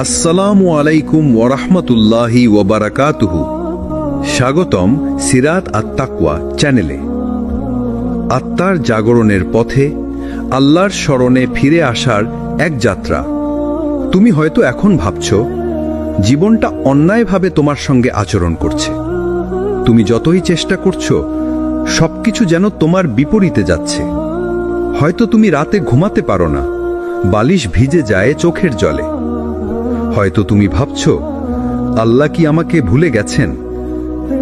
আসসালামু আলাইকুম ওয়া রাহমাতুল্লাহি ওয়া বারাকাতুহু। স্বাগতম সিরাত আত-তাকওয়া চ্যানেলে। আত্মার জাগরণের পথে আল্লাহর শরণে ফিরে আসার এক যাত্রা। তুমি হয়তো এখন ভাবছো জীবনটা অন্যায়ভাবে তোমার সঙ্গে আচরণ করছে। তুমি যতই চেষ্টা করছো সবকিছু যেন তোমার বিপরীতে যাচ্ছে। হয়তো তুমি রাতে ঘুমাতে পারো না, বালিশ ভিজে যায় চোখের জলে। হয়তো তুমি ভাবছো আল্লাহ কি আমাকে ভুলে গেছেন?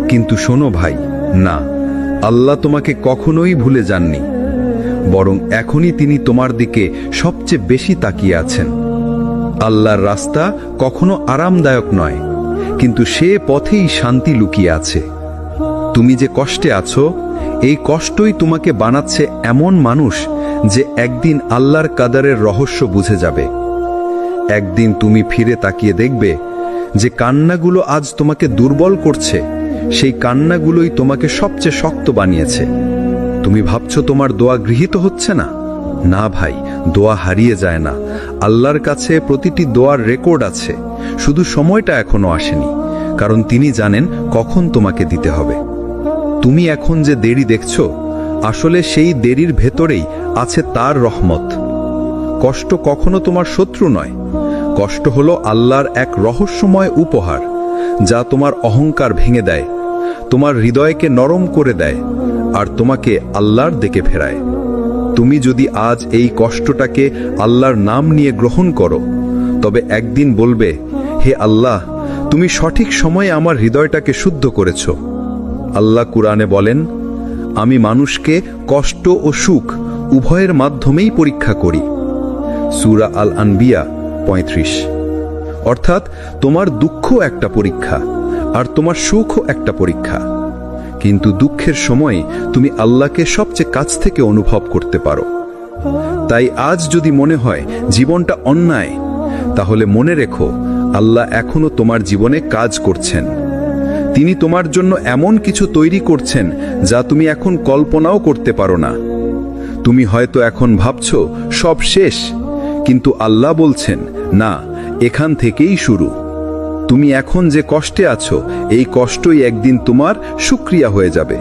কিন্তু শোনো ভাই, না, আল্লাহ তোমাকে কখনোই ভুলে যাননি। বরং এখনই তিনি তোমার দিকে সবচেয়ে বেশি তাকিয়ে আছেন। আল্লাহর রাস্তা কখনো আরামদায়ক নয়, কিন্তু সে পথেই শান্তি লুকিয়ে আছে। তুমি যে কষ্টে আছো, এই কষ্টই তোমাকে বানাচ্ছে এমন মানুষ যে একদিন আল্লাহর কাদারের রহস্য বুঝে যাবে। একদিন তুমি ফিরে তাকিয়ে দেখবে যে কান্নাগুলো আজ তোমাকে দুর্বল করছে, সেই কান্নাগুলোই তোমাকে সবচেয়ে শক্ত বানিয়েছে। তুমি ভাবছো তোমার দোয়া গৃহীত হচ্ছে না? না ভাই, দোয়া হারিয়ে যায় না। আল্লাহর কাছে প্রতিটি দোয়ার রেকর্ড আছে, শুধু সময়টা এখনো আসেনি, কারণ তিনি জানেন কখন তোমাকে দিতে হবে। তুমি এখন যে দেরি দেখছো, আসলে সেই দেরির ভেতরেই আছে তার রহমত। কষ্ট কখনো তোমার শত্রু নয়, কষ্ট হলো আল্লাহর এক রহস্যময় উপহার, যা তোমার অহংকার ভেঙে দেয়, তোমার হৃদয়কে নরম করে দেয়, আর তোমাকে আল্লাহর দিকে ফেরায়। তুমি যদি আজ এই কষ্টটাকে আল্লাহর নাম নিয়ে গ্রহণ করো, তবে একদিন বলবে, হে আল্লাহ, তুমি সঠিক সময়ে আমার হৃদয়টাকে শুদ্ধ করেছ। আল্লাহ কুরআনে বলেন, আমি মানুষকে কষ্ট ও সুখ উভয়ের মাধ্যমেই পরীক্ষা করি। সূরা আল আনবিয়া ৩৫। অর্থাৎ তোমার দুঃখ একটা পরীক্ষা, আর তোমার সুখও একটা পরীক্ষা। কিন্তু দুঃখের সময় তুমি আল্লাহকে সবচেয়ে কাছ থেকে অনুভব করতে পারো। তাই আজ যদি মনে হয় জীবনটা অন্যায়, তাহলে মনে রেখো আল্লাহ এখনো তোমার জীবনে কাজ করছেন। তিনি তোমার জন্য এমন কিছু তৈরি করছেন যা তুমি এখন কল্পনাও করতে পারো না। তুমি হয়তো এখন ভাবছো সব শেষ, কিন্তু আল্লাহ বলছেন, না, এখান থেকেই শুরু। তুমি এখন যে কষ্টে আছো, এই কষ্টই একদিন তোমার শুকরিয়া হয়ে যাবে।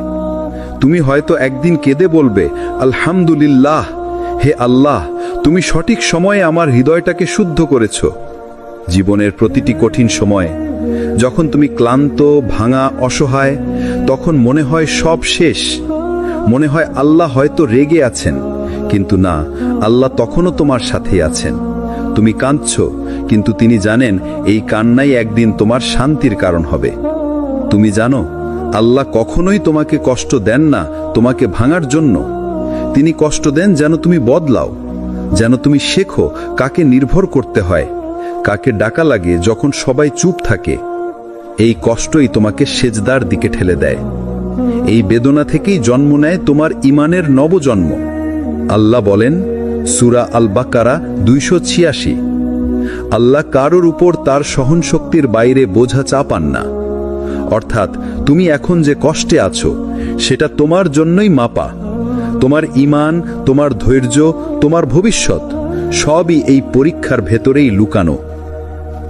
তুমি হয়তো একদিন কেঁদে বলবে, আলহামদুলিল্লাহ, হে আল্লাহ, তুমি সঠিক সময়ে আমার হৃদয়টাকে শুদ্ধ করেছ। জীবনের প্রতিটি কঠিন সময়ে যখন তুমি ক্লান্ত, ভাঙা, অসহায়, তখন মনে হয় সব শেষ, মনে হয় আল্লাহ হয়তো রেগে আছেন, কিন্তু না, আল্লাহ তখনও তোমার সাথেই আছেন। তুমি কাঁদছো, কিন্তু তিনি জানেন এই কান্নাই একদিন তোমার শান্তির কারণ হবে। তুমি জানো আল্লাহ কখনোই তোমাকে কষ্ট দেন না তোমাকে ভাঙার জন্য। তিনি কষ্ট দেন যেন তুমি বদলাও, যেন তুমি শেখো কাকে নির্ভর করতে হয়, কাকে ডাকা লাগে যখন সবাই চুপ থাকে। এই কষ্টই তোমাকে সেজদার দিকে ঠেলে দেয়। এই বেদনা থেকেই জন্ম নেয় তোমার ঈমানের নবজন্ম। আল্লাহ বলেন, সূরা আল বাকারা ২৮৬, আল্লাহ কারোর উপর তার সহনশক্তির বাইরে বোঝা চাপান না। অর্থাৎ তুমি এখন যে কষ্টে আছো, সেটা তোমার জন্যই মাপা। তোমার ঈমান, তোমার ধৈর্য, তোমার ভবিষ্যৎ সবই এই পরীক্ষার ভেতরেই লুকানো।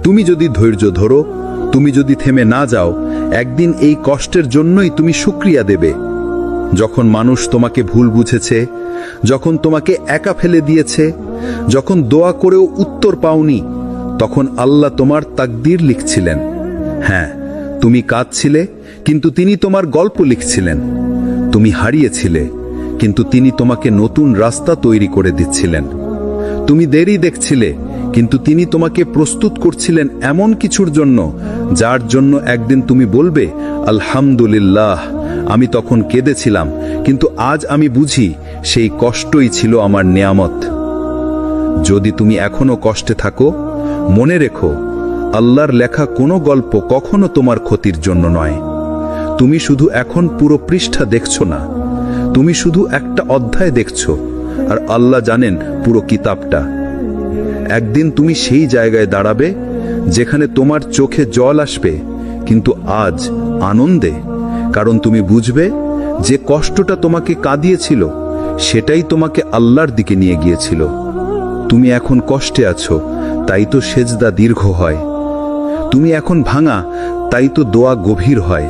তুমি যদি ধৈর্য ধরো, তুমি যদি থেমে না যাও, একদিন এই কষ্টের জন্যই তুমি শুকরিয়া দেবে। যখন মানুষ তোমাকে ভুল বুঝেছে, যখন তোমাকে একা ফেলে দিয়েছে, যখন দোয়া করেও উত্তর পাওনি, তখন আল্লাহ তোমার তাকদীর লিখছিলেন। হ্যাঁ, তুমি কাঁদছিলে, কিন্তু তিনি তোমার গল্প লিখছিলেন। তুমি হারিয়েছিলে, কিন্তু তিনি তোমাকে নতুন রাস্তা তৈরি করে দিচ্ছিলেন। তুমি দেরি দেখছিলে, কিন্তু তিনি তোমাকে প্রস্তুত করছিলেন এমন কিছুর জন্য, যার জন্য একদিন তুমি বলবে, আলহামদুলিল্লাহ, আমি তখন কেঁদেছিলাম, কিন্তু আজ আমি বুঝি সেই কষ্টই ছিল আমার নেয়ামত। যদি তুমি এখনো কষ্টে থাকো, মনে রেখো আল্লাহর লেখা কোনো গল্প কখনো তোমার ক্ষতির জন্য নয়। তুমি শুধু এখন পুরো পৃষ্ঠা দেখছো না, তুমি শুধু একটা অধ্যায় দেখছো, আর আল্লাহ জানেন পুরো কিতাবটা। একদিন তুমি সেই জায়গায় দাঁড়াবে যেখানে তোমার চোখে জল আসবে, কিন্তু আজ আনন্দে, কারণ তুমি বুঝবে যে কষ্টটা তোমাকে কাঁদিয়েছিল, সেটাই তোমাকে আল্লাহর দিকে নিয়ে গিয়েছিল। তুমি এখন কষ্টে আছো, তাই তো সেজদা দীর্ঘ হয়। তুমি এখন ভাঙা, তাই তো দোয়া গভীর হয়।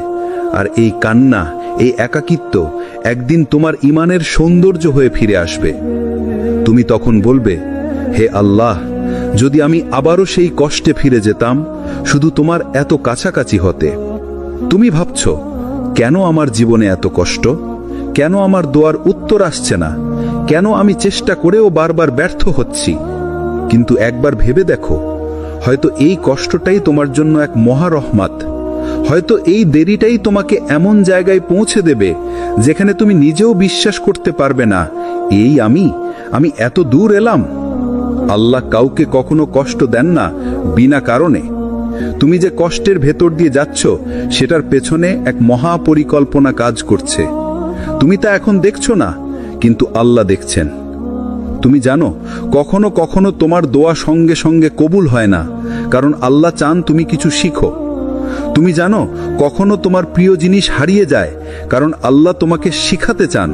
আর এই কান্না, এই একাকিত্ব একদিন তোমার ঈমানের সৌন্দর্য হয়ে ফিরে আসবে। তুমি তখন বলবে, হে আল্লাহ, যদি আমি আবারও সেই কষ্টে ফিরে যেতাম, শুধু তোমার এত কাছাকাছি হতে। তুমি ভাবছো, কেন আমার জীবনে এত কষ্ট? কেন আমার দোয়ার উত্তর আসছে না? কেন আমি চেষ্টা করেও বারবার ব্যর্থ হচ্ছি? কিন্তু একবার ভেবে দেখো, হয়তো এই কষ্টটাই তোমার জন্য এক মহা রহমত। হয়তো এই দেরিটাই তোমাকে এমন জায়গায় পৌঁছে দেবে যেখানে তুমি নিজেও বিশ্বাস করতে পারবে না, আমি এত দূর এলাম। আল্লাহ কাউকে কখনো কষ্ট দেন না বিনা কারণে। তুমি যে কষ্টের ভেতর দিয়ে যাচ্ছ, সেটার পেছনে এক মহা পরিকল্পনা কাজ করছে। তুমি তা এখন দেখছো না, কিন্তু আল্লাহ দেখছেন। তুমি জানো, কখনো কখনো তোমার দোয়া সঙ্গে সঙ্গে কবুল হয় না, কারণ আল্লাহ চান তুমি কিছু শিখো। তুমি জানো, কখনো তোমার প্রিয় জিনিস হারিয়ে যায়, কারণ আল্লাহ তোমাকে শিখাতে চান,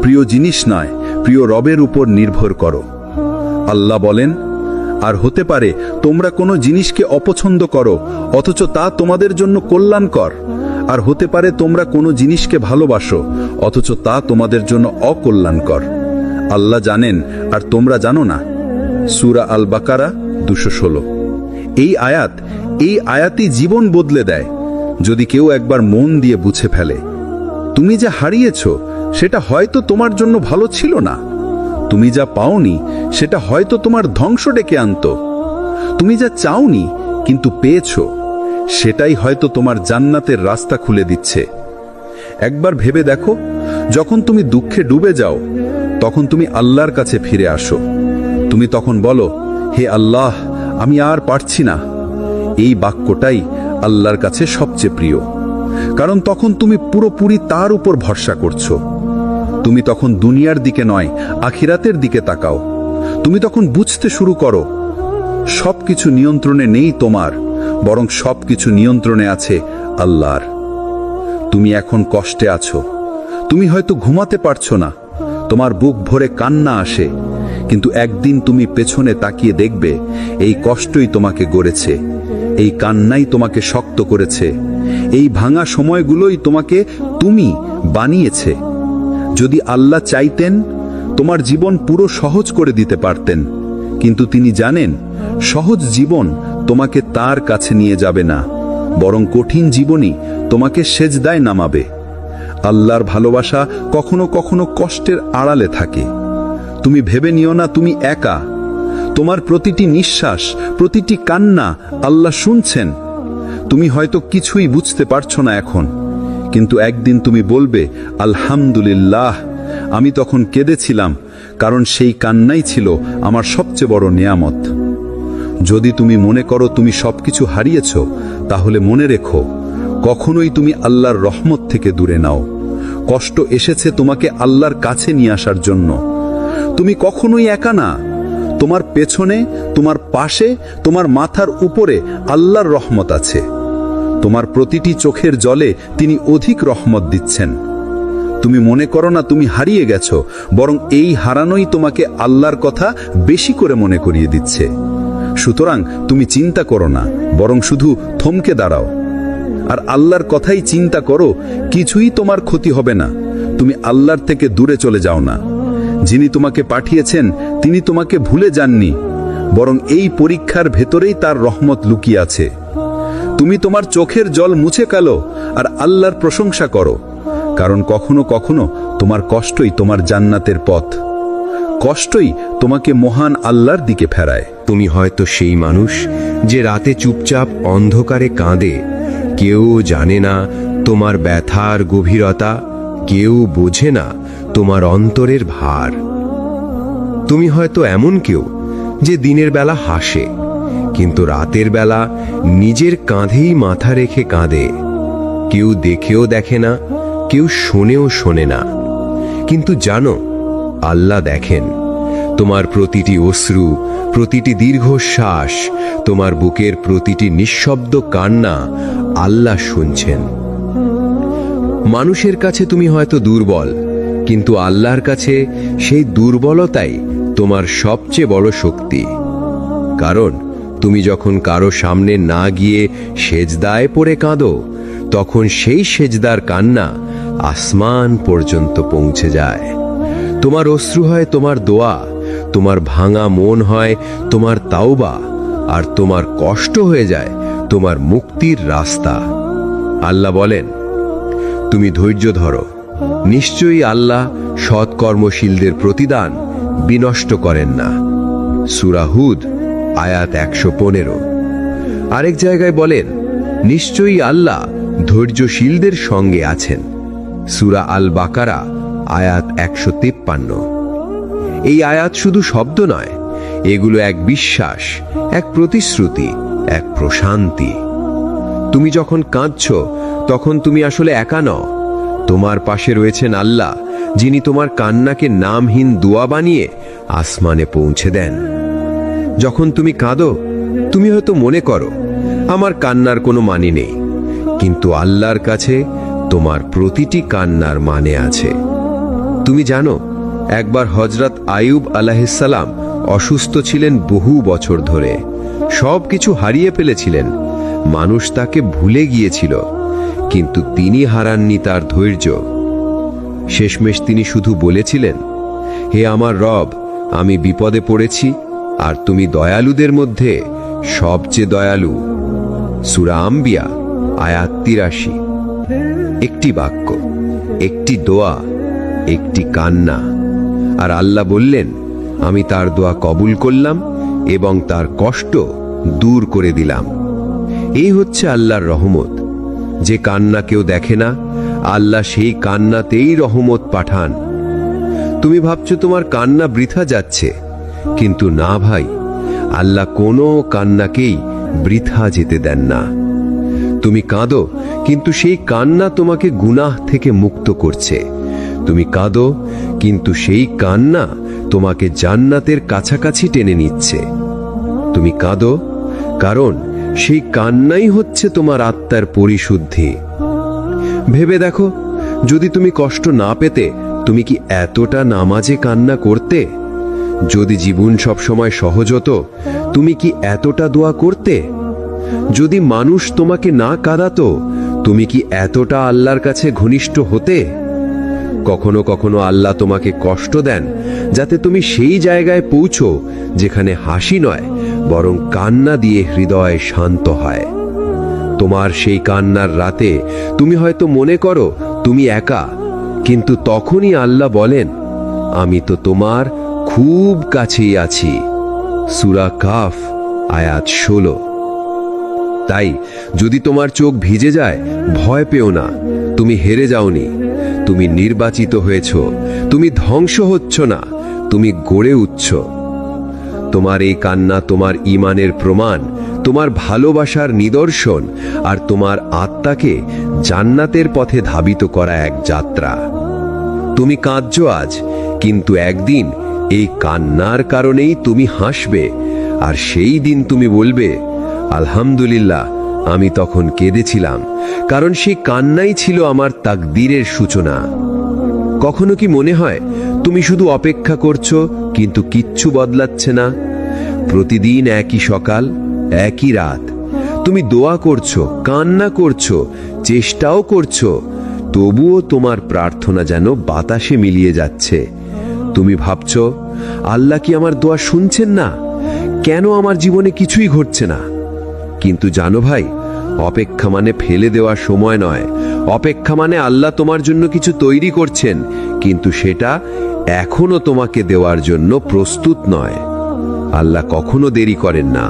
প্রিয় জিনিস নয়, প্রিয় রবের উপর নির্ভর করো। আল্লাহ বলেন, আর হতে পারে তোমরা কোনো জিনিসকে অপছন্দ করো, অথচ তা তোমাদের জন্য কল্যাণকর। আর হতে পারে তোমরা কোনো জিনিসকে ভালোবাসো, অথচ তা তোমাদের জন্য অকল্যাণকর। আল্লাহ জানেন আর তোমরা জানো না। সূরা আল বাকারা 216। এই আয়াতই জীবন বদলে দেয়, যদি কেউ একবার মন দিয়ে বুঝে ফেলে। তুমি যা হারিয়েছ, সেটা হয়তো তোমার জন্য ভালো ছিল না। তুমি যা পাওনি, সেটা হয়তো তোমার ধ্বংস ডেকে আনতো। তুমি যা চাওনি কিন্তু পেয়েছ, সেটাই হয়তো তোমার জান্নাতের রাস্তা খুলে দিচ্ছে। একবার ভেবে দেখো, যখন তুমি দুঃখে ডুবে যাও, তখন তুমি আল্লাহর কাছে ফিরে আসো। তুমি তখন বলো, হে আল্লাহ, আমি আর পারছি না। এই বাক্যটাই আল্লাহর কাছে সবচেয়ে প্রিয়, কারণ তখন তুমি পুরোপুরি তার উপর ভরসা করছো। তুমি তখন দুনিয়ার দিকে নয়, আখিরাতের দিকে তাকাও। তুমি তখন বুঝতে শুরু করো, সবকিছু নিয়ন্ত্রণে নেই তোমার, বরং সবকিছু নিয়ন্ত্রণে আছে আল্লাহর। তুমি এখন কষ্টে আছো, তুমি হয়তো ঘুমাতে পারছো না, তোমার বুক ভরে কান্না আসে, কিন্তু একদিন তুমি পেছনে তাকিয়ে দেখবে, এই কষ্টই তোমাকে গড়েছে, এই কান্নাই তোমাকে শক্ত করেছে, এই ভাঙা সময়গুলোই তোমাকে তুমি বানিয়েছে। যদি আল্লাহ চাইতেন, তোমার জীবন পুরো সহজ করে দিতে পারতেন, কিন্তু তিনি জানেন, সহজ জীবন তোমাকে তার কাছে নিয়ে যাবে না, বরং কঠিন জীবনই তোমাকে সেজদায় নামাবে। আল্লাহর ভালোবাসা কখনো কখনো কষ্টের আড়ালে থাকে। তুমি ভেবে নিও না তুমি একা। তোমার প্রতিটি নিঃশ্বাস, প্রতিটি কান্না আল্লাহ শুনছেন। তুমি হয়তো কিছুই বুঝতে পারছো না এখন, কিন্তু একদিন তুমি বলবে, আলহামদুলিল্লাহ, আমি তখন কেঁদেছিলাম, কারণ সেই কান্নাই ছিল আমার সবচেয়ে বড় নেয়ামত। যদি তুমি মনে করো তুমি সবকিছু হারিয়েছ, তাহলে মনে রেখো, কখনোই তুমি আল্লাহর রহমত থেকে দূরে নাও। কষ্ট এসেছে তোমাকে আল্লাহর কাছে নিয়ে আসার জন্য। তুমি কখনোই একা না। তোমার পেছনে, তোমার পাশে, তোমার মাথার উপরে আল্লাহর রহমত আছে। তোমার প্রতিটি চোখের জলে তিনি অধিক রহমত দিচ্ছেন। তুমি মনে করো না তুমি হারিয়ে গেছো, বরং এই হারানোই তোমাকে আল্লাহর কথা বেশি করে মনে করিয়ে দিচ্ছে। সুতরাং তুমি চিন্তা করো না, বরং শুধু থমকে দাঁড়াও আর আল্লাহর কথাই চিন্তা করো। কিছুই তোমার ক্ষতি হবে না। তুমি আল্লাহর থেকে দূরে চলে যাও না। যিনি তোমাকে পাঠিয়েছেন, তিনি তোমাকে ভুলে যাননি, বরং এই পরীক্ষার ভেতরেই তার রহমত লুকিয়ে আছে। তুমি তোমার চোখের জল মুছে ফেলো আর আল্লাহর প্রশংসা করো, কারণ কখনো কখনো তোমার কষ্টই তোমার জান্নাতের পথ। কষ্টই তোমাকে মহান আল্লাহর দিকে ফেরায়। তুমি হয়তো সেই মানুষ যে রাতে চুপচাপ অন্ধকারে কাঁদে। কেউ জানে না তোমার ব্যথার গভীরতা, কেউ বোঝে না তোমার অন্তরের ভার। তুমি হয়তো এমন কেউ যে দিনের বেলা হাসে, কিন্তু রাতের বেলা নিজের কাঁধেই মাথা রেখে কাঁদে। কেউ দেখেও দেখে না, কেউ শোনেও শোনে না, কিন্তু জানো, আল্লাহ দেখেন। তোমার প্রতিটি অশ্রু, প্রতিটি দীর্ঘশ্বাস, তোমার বুকের প্রতিটি নিঃশব্দ কান্না আল্লাহ শুনছেন। মানুষের কাছে তুমি হয়তো দুর্বল, কিন্তু আল্লাহর কাছে সেই দুর্বলতাই তোমার সবচেয়ে বড় শক্তি। কারণ তুমি যখন কারো সামনে না গিয়ে সেজদায় পড়ে কাঁদো, তখন সেই সেজদার কান্না আসমান পর্যন্ত পৌঁছে যায়। তোমার অশ্রু হয় তোমার দোয়া, তোমার ভাঙা মন হয় তোমার তাওবা, আর তোমার কষ্ট হয়ে যায় তোমার মুক্তির রাস্তা। আল্লাহ বলেন, তুমি ধৈর্য ধরো, নিশ্চয়ই আল্লাহ সৎকর্মশীলদের প্রতিদান বিনষ্ট করেন না। সূরা হুদ আয়াত 115। আরেক জায়গায় বলেন, নিশ্চয়ই আল্লাহ ধৈর্যশীলদের সঙ্গে আছেন। সূরা আল বাকারা আয়াত 153। এই আয়াত শুধু শব্দ নয়, এগুলো এক বিশ্বাস, এক প্রতিশ্রুতি, এক প্রশান্তি। তুমি যখন কাঁদছো, তখন তুমি আসলে একা নও। তোমার পাশে রয়েছেন আল্লাহ, যিনি তোমার কান্নাকে নামহীন দোয়া বানিয়ে আসমানে পৌঁছে দেন। যখন তুমি কাঁদো, তুমি হয়তো মনে করো আমার কান্নার কোনো মানে নেই, কিন্তু আল্লাহর কাছে তোমার প্রতিটি কান্নার মানে আছে। তুমি জানো, একবার হযরত আইয়ুব আলাইহিসসালাম অসুস্থ ছিলেন বহু বছর ধরে। সব কিছু হারিয়ে ফেলেছিলেন, মানুষ তাকে ভুলে গিয়েছিল, কিন্তু তিনি হারাননি তার ধৈর্য। শেষমেশ তিনি শুধু বলেছিলেন, হে আমার রব, আমি বিপদে পড়েছি, আর তুমি দয়ালুদের মধ্যে সবচেয়ে দয়ালু। সূরা আম্বিয়া আয়াত 83। একটি বাক্য, একটি দোয়া, একটি কান্না, আর আল্লাহ বললেন, আমি তার দোয়া কবুল করলাম এবং তার কষ্ট দূর করে দিলাম। এই হচ্ছে আল্লাহর রহমত। যে কান্না কেউ দেখে না, আল্লাহ সেই কান্নাতেই রহমত পাঠান। তুমি ভাবছো তোমার কান্না বৃথা যাচ্ছে, কিন্তু না ভাই, আল্লাহ কোনো কান্নাকেই বৃথা যেতে দেন না। তুমি কাঁদো, কিন্তু সেই কান্না তোমাকে গুনাহ থেকে মুক্ত করছে। তুমি কাঁদো, কিন্তু সেই কান্না তোমাকে জান্নাতের কাছাকাছি টেনে নিচ্ছে। তুমি কাঁদো, কারণ সেই কান্নাই হচ্ছে তোমার আত্মার পরিশুদ্ধি। ভেবে দেখো, যদি তুমি কষ্ট না পেতে, তুমি কি এতটা নামাজে কান্না করতে? যদি জীবন সবসময় সহজ হতো, তুমি কি এতটা দোয়া করতে? যদি মানুষ তোমাকে না কাঁদাতো, তুমি কি এতটা আল্লাহর কাছে ঘনিষ্ঠ হতে? কখনো কখনো আল্লাহ তোমাকে কষ্ট দেন, যাতে তুমি সেই জায়গায় পৌঁছো যেখানে হাসি নয়, বরং কান্না দিয়ে হৃদয় শান্ত হয়। তোমার সেই কান্নার রাতে তুমি হয়তো মনে করো তুমি একা, কিন্তু তখনই আল্লাহ বলেন, আমি তো তোমার খুব কাছেই আছি। সূরা কাফ আয়াত 16। তাই যদি তোমার চোখ ভিজে যায়, ভয় পেও না। তুমি হেরে যাওনি, তুমি নির্বাচিত হয়েছ, তুমি ধ্বংস হচ্ছ না, তুমি গড়ে উঠছ। তোমার এই কান্না তোমার ঈমানের প্রমাণ, তোমার ভালোবাসার নিদর্শন, আর তোমার আত্মাকে জান্নাতের পথে ধাবিত করা এক যাত্রা। তুমি কাঁদছো আজ, কিন্তু একদিন এই কান্নার কারণেই তুমি হাসবে, আর সেই দিন তুমি বলবে, আলহামদুলিল্লাহ, আমি তখন কেঁদেছিলাম, কারণ সেই কান্নাই ছিল আমার তাকদীরের সূচনা। কখনো কি মনে হয় তুমি শুধু অপেক্ষা করছো, কিন্তু কিচ্ছু বদলাচ্ছে না? প্রতিদিন একই সকাল, একই রাত, তুমি দোয়া করছো, কান্না করছো, চেষ্টাও করছো, তবুও তোমার প্রার্থনা যেন বাতাসে মিলিয়ে যাচ্ছে। তুমি ভাবছো, আল্লাহ কি আমার দোয়া শুনছেন না? কেন আমার জীবনে কিছুই ঘটছে না? কিন্তু জানো ভাই, অপেক্ষা মানে ফেলে দেওয়ার সময় নয়। অপেক্ষা মানে আল্লাহ তোমার জন্য কিছু তৈরি করছেন, কিন্তু সেটা এখনো তোমাকে দেওয়ার জন্য প্রস্তুত নয়। আল্লাহ কখনো দেরি করেন না।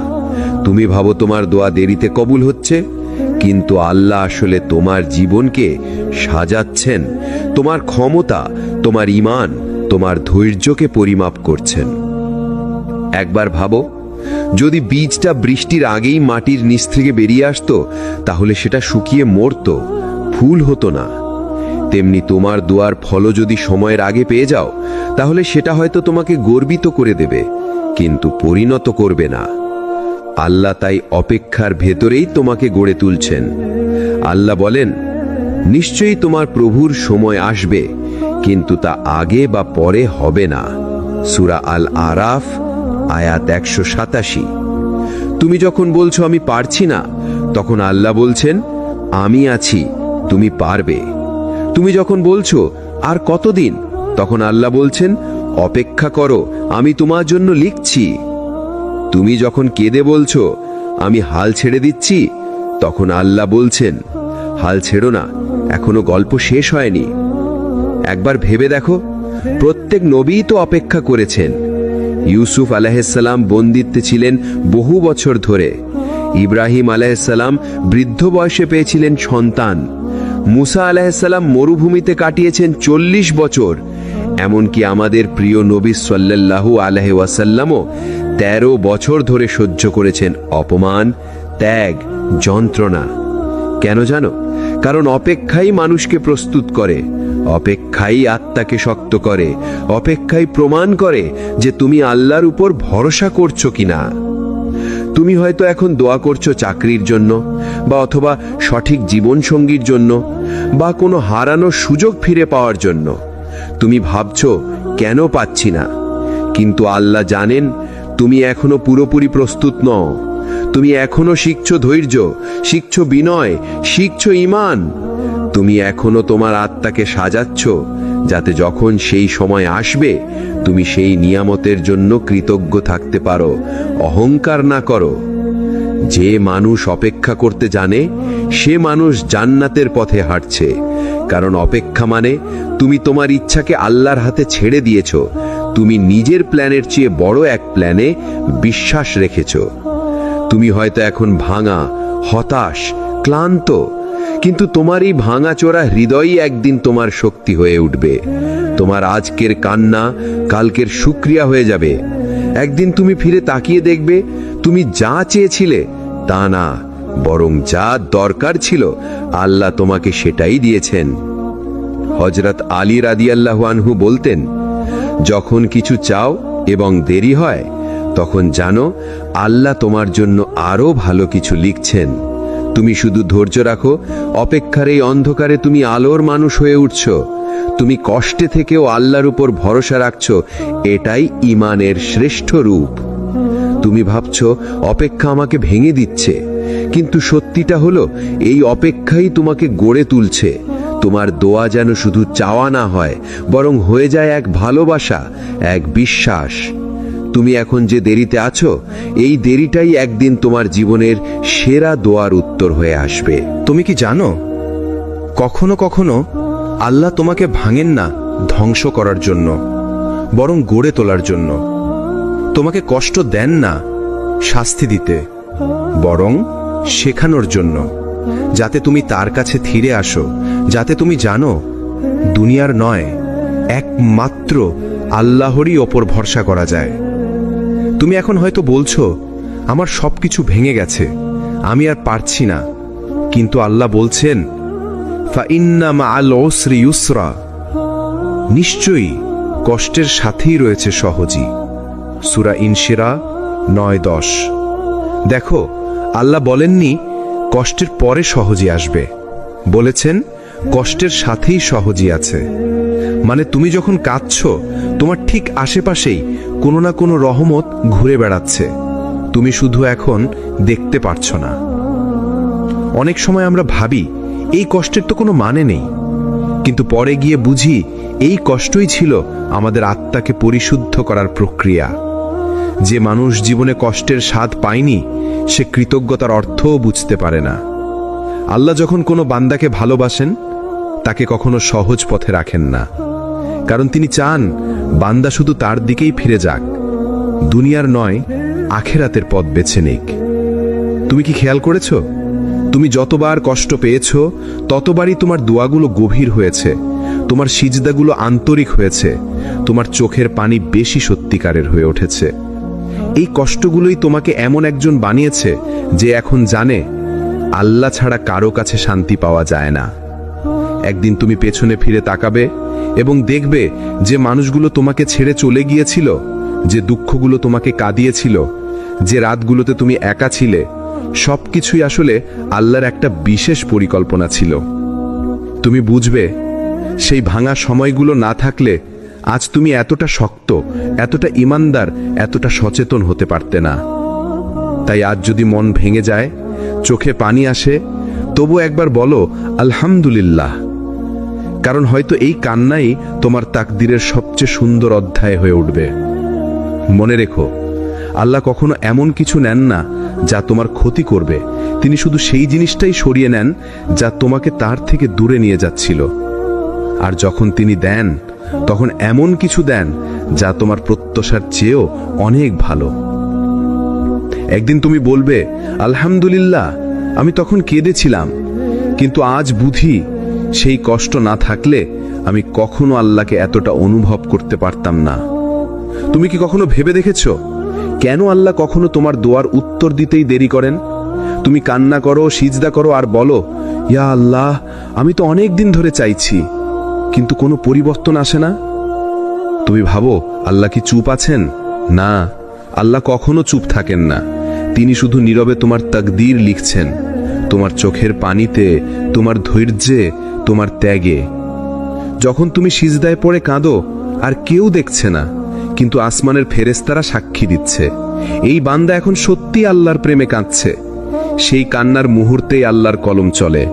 তুমি ভাবো তোমার দোয়া দেরিতে কবুল হচ্ছে, কিন্তু আল্লাহ আসলে তোমার জীবনকে সাজাচ্ছেন। তোমার ক্ষমতা, তোমার ঈমান, তোমার ধৈর্যকে পরিমাপ করছেন। একবার ভাবো, যদি বীজটা বৃষ্টির আগেই মাটির নিচ থেকে বেরিয়ে আসতো, তাহলে সেটা শুকিয়ে মরতো, ফুল হতো না। তেমনি তোমার দোয়ার ফল যদি সময়ের আগে পেয়ে যাও, তাহলে সেটা হয়তো তোমাকে গর্বিত করে দেবে, কিন্তু পরিণত করবে না। আল্লাহ তাই অপেক্ষার ভেতরেই তোমাকে গড়ে তুলছেন। আল্লাহ বলেন, নিশ্চয়ই তোমার প্রভুর সময় আসবে, কিন্তু তা আগে বা পরে হবে না। সূরা আল আরাফ আয়াত 187। তুমি যখন বলছো আমি পারছি না, তখন আল্লাহ বলছেন আমি আছি, তুমি পারবে। তুমি যখন বলছো আর কতদিন, তখন আল্লাহ বলছেন অপেক্ষা করো, আমি তোমার জন্য লিখছি। তুমি যখন কেঁদে বলছো আমি হাল ছেড়ে দিচ্ছি, তখন আল্লাহ বলছেন হাল ছেড়ো না, এখনো গল্প শেষ হয়নি। একবার ভেবে দেখো, প্রত্যেক নবী তো অপেক্ষা করেছেন। ইউসুফ আলাইহিসসালাম বন্দিত্বে ছিলেন বহু বছর ধরে। ইব্রাহিম আলাইহিসসালাম বৃদ্ধ বয়সে পেয়েছিলেন সন্তান। মুসা আলাইহিসসালাম মরুভূমিতে কাটিয়েছেন 40 বছর। এমনকি আমাদের প্রিয় নবী সাল্লাল্লাহু আলাইহি ওয়াসাল্লামও 13 বছর ধরে সহ্য করেছেন অপমান, ত্যাগ, যন্ত্রণা। কেন জানো? কারণ অপেক্ষাই মানুষকে প্রস্তুত করে, অপেক্ষাই আত্মাকে শক্ত করে, অপেক্ষাই প্রমাণ করে যে তুমি আল্লাহর উপর ভরসা করছো কিনা। তুমি হয়তো এখন দোয়া করছো চাকরির জন্য, বা অথবা সঠিক জীবনসঙ্গীর জন্য, বা কোনো হারানো সুযোগ ফিরে পাওয়ার জন্য। তুমি ভাবছো কেন পাচ্ছি না, কিন্তু আল্লাহ জানেন তুমি এখনো পুরোপুরি প্রস্তুত নও। তুমি এখনো শিখছো ধৈর্য, শিখছো বিনয়, শিখছো ঈমান। তুমি এখনো তোমার আত্মাকে সাজাচ্ছ, যাতে যখন সেই সময় আসবে তুমি সেই নিয়ামতের জন্য কৃতজ্ঞ থাকতে পারো, অহংকার না করো। যে মানুষ অপেক্ষা করতে জানে সে মানুষ জান্নাতের পথে হাঁটছে। কারণ অপেক্ষা মানে তুমি তোমার ইচ্ছাকে আল্লাহর হাতে ছেড়ে দিয়েছ, তুমি নিজের প্ল্যানের চেয়ে বড় এক প্ল্যানে বিশ্বাস রেখেছ। তুমি হয়তো এখন ভাঙা, হতাশ, ক্লান্ত, কিন্তু তোমার এই ভাঙাচোরা হৃদয়ই একদিন তোমার শক্তি হয়ে উঠবে। তোমার আজকের কান্না কালকের শুকরিয়া হয়ে যাবে। একদিন তুমি ফিরে তাকিয়ে দেখবে তুমি যা চেয়েছিলে তা না, বরং যা দরকার ছিল আল্লাহ তোমাকে সেটাই দিয়েছেন। হযরত আলী রাদিয়াল্লাহু আনহু বলতেন, যখন কিছু চাও এবং দেরি হয়, তখন জানো আল্লাহ তোমার জন্য আরো ভালো কিছু লিখছেন। তুমি শুধু ধৈর্য রাখো, অপেক্ষার এই অন্ধকারে তুমি আলোর মানুষ হয়ে উঠছো। তুমি কষ্টে থেকেও আল্লাহর উপর ভরসা রাখছো, এটাই ঈমানের শ্রেষ্ঠ রূপ। তুমি ভাবছো অপেক্ষা আমাকে ভেঙে দিচ্ছে, কিন্তু সত্যিটা হলো এই অপেক্ষাই তোমাকে গড়ে তুলছে। তোমার দোয়া যেন শুধু চাওয়া না হয়, বরং হয়ে যায় এক ভালোবাসা, এক বিশ্বাস। তুমি এখন যে দেরিতে আছো, এই দেরিটাই একদিন তোমার জীবনের সেরা দোয়ার উত্তর হয়ে আসবে। তুমি কি জানো, কখনো কখনো আল্লাহ তোমাকে ভাঙেন না ধ্বংস করার জন্য, বরং গড়ে তোলার জন্য। তোমাকে কষ্ট দেন না শাস্তি দিতে, বরং শেখানোর জন্য, যাতে তুমি তার কাছে ফিরে আসো, যাতে তুমি জানো দুনিয়ার নয়, একমাত্র আল্লাহরই ওপর ভরসা করা যায়। তুমি এখন হয়তো বলছো আমার সবকিছু ভেঙে গেছে, আমি আর পারছি না, কিন্তু আল্লাহ বলছেন ফাইন্না মাআল উসরি ইউসরা, নিশ্চয়ই কষ্টের সাথেই রয়েছে সহজই। সূরা ইনশিরা 9-10। দেখো, আল্লাহ বলেননি কষ্টের পরে সহজই আসবে, বলেছেন কষ্টের সাথেই সহজই আছে। মানে তুমি যখন কাঁদছো, তোমার ঠিক আশেপাশেই কোনো না কোনো রহমত ঘুরে বেড়াচ্ছে, তুমি শুধু এখন দেখতে পারছো না। অনেক সময় আমরা ভাবি এই কষ্টের তো কোনো মানে নেই, কিন্তু পরে গিয়ে বুঝি এই কষ্টই ছিল আমাদের আত্মাকে পরিশুদ্ধ করার প্রক্রিয়া। যে মানুষ জীবনে কষ্টের স্বাদ পায়নি, সে কৃতজ্ঞতার অর্থও বুঝতে পারে না। আল্লাহ যখন কোনো বান্দাকে ভালোবাসেন, তাকে কখনো সহজ পথে রাখেন না, কারণ তিনি চান বান্দা শুধু তার দিকেই ফিরে যাক, দুনিয়ার নয় আখেরাতের পথ বেছে নিক। তুমি কি খেয়াল করেছো, তুমি যতবার কষ্ট পেয়েছো ততবারই তোমার দোয়াগুলো গভীর হয়েছে, তোমার সিজদাগুলো আন্তরিক হয়েছে, তোমার চোখের পানি বেশি সত্যিকারের হয়ে উঠেছে। এই কষ্টগুলোই তোমাকে এমন একজন বানিয়েছে যে এখন জানে আল্লাহ ছাড়া কারো কাছে শান্তি পাওয়া যায় না। একদিন তুমি পেছনে ফিরে তাকাবে এবং দেখবে যে মানুষগুলো তোমাকে ছেড়ে চলে গিয়েছিল, যে দুঃখগুলো তোমাকে কাঁদিয়েছিল, যে রাতগুলোতে তুমি একা ছিলে, সবকিছুই আসলে আল্লাহর একটা বিশেষ পরিকল্পনা ছিল। তুমি বুঝবে সেই ভাঙা সময়গুলো না থাকলে আজ তুমি এতটা শক্ত, এতটা ইমানদার, এতটা সচেতন হতে পারতে না। তাই আজ যদি মন ভেঙে যায়, চোখে পানি আসে, তবু একবার বলো আলহামদুলিল্লাহ। কারণ হয়তো এই কান্নাই তোমার তাকদীরের সবচেয়ে সুন্দর অধ্যায় হয়ে উঠবে। মনে রেখো, আল্লাহ কখনো এমন কিছু নেন না যা তোমার ক্ষতি করবে। তিনি শুধু সেই জিনিসটাই সরিয়ে নেন যা তোমাকে তার থেকে দূরে নিয়ে যাচ্ছিল। আর যখন তিনি দেন, তখন এমন কিছু দেন যা তোমার প্রত্যাশার চেয়েও অনেক ভালো। একদিন তুমি বলবে আলহামদুলিল্লাহ, আমি তখন কেঁদেছিলাম, কিন্তু আজ বুঝি সেই কষ্ট না থাকলে আমি কখনো আল্লাহকে এতটা অনুভব করতে পারতাম না। তুমি কি কখনো ভেবে দেখেছ কেন আল্লাহ কখনো তোমার দোয়ার উত্তর দিতেই দেরি করেন? তুমি কান্না করো, সিজদা করো আর বলো, ইয়া আল্লাহ, আমি তো অনেক দিন ধরে চাইছি, কিন্তু কোনো পরিবর্তন আসে না। তুমি ভাবো আল্লাহ কি চুপ আছেন? না, আল্লাহ কখনো চুপ থাকেন না। তিনি শুধু নীরবে তোমার তাকদীর লিখছেন, তোমার চোখের পানিতে, তোমার ধৈর্যে, তোমার ত্যাগে। যখন তুমি সিজদায় পড়ে কাঁদো আর কেউ দেখছে না, কিন্তু আসমানের ফেরেশতারা সাক্ষী দিচ্ছে এই বান্দা এখন সত্যি আল্লাহর প্রেমে কাঁদছে, সেই কান্নার মুহূর্তেই আল্লাহর কলম চলে।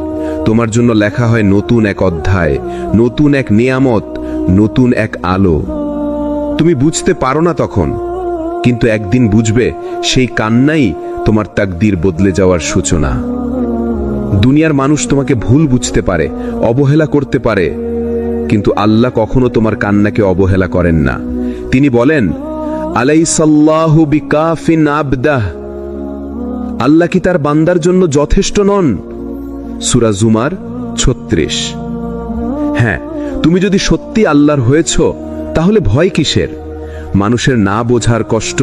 তোমার জন্য লেখা হয় নতুন এক অধ্যায়, নতুন এক নিয়ামত, নতুন এক আলো। তুমি বুঝতে পারো না তখন, কিন্তু একদিন বুঝবে সেই কান্নাই তোমার তাকদীর বদলে যাওয়ার সূচনা। দুনিয়ার মানুষ তোমাকে ভুল বুঝতে পারে, অবহেলা করতে পারে, কিন্তু আল্লাহ কখনো তোমার কান্নাকে অবহেলা করেন না। তিনি বলেন, আলাইসাল্লাহু বিকাফিন আবদাহ, আল্লাহ কি তার বান্দার জন্য যথেষ্ট নন? সূরা জুমার 36। হ্যাঁ, তুমি যদি সত্যি আল্লাহর হয়েছ, তাহলে ভয় কিসের? মানুষের না বোঝার কষ্ট,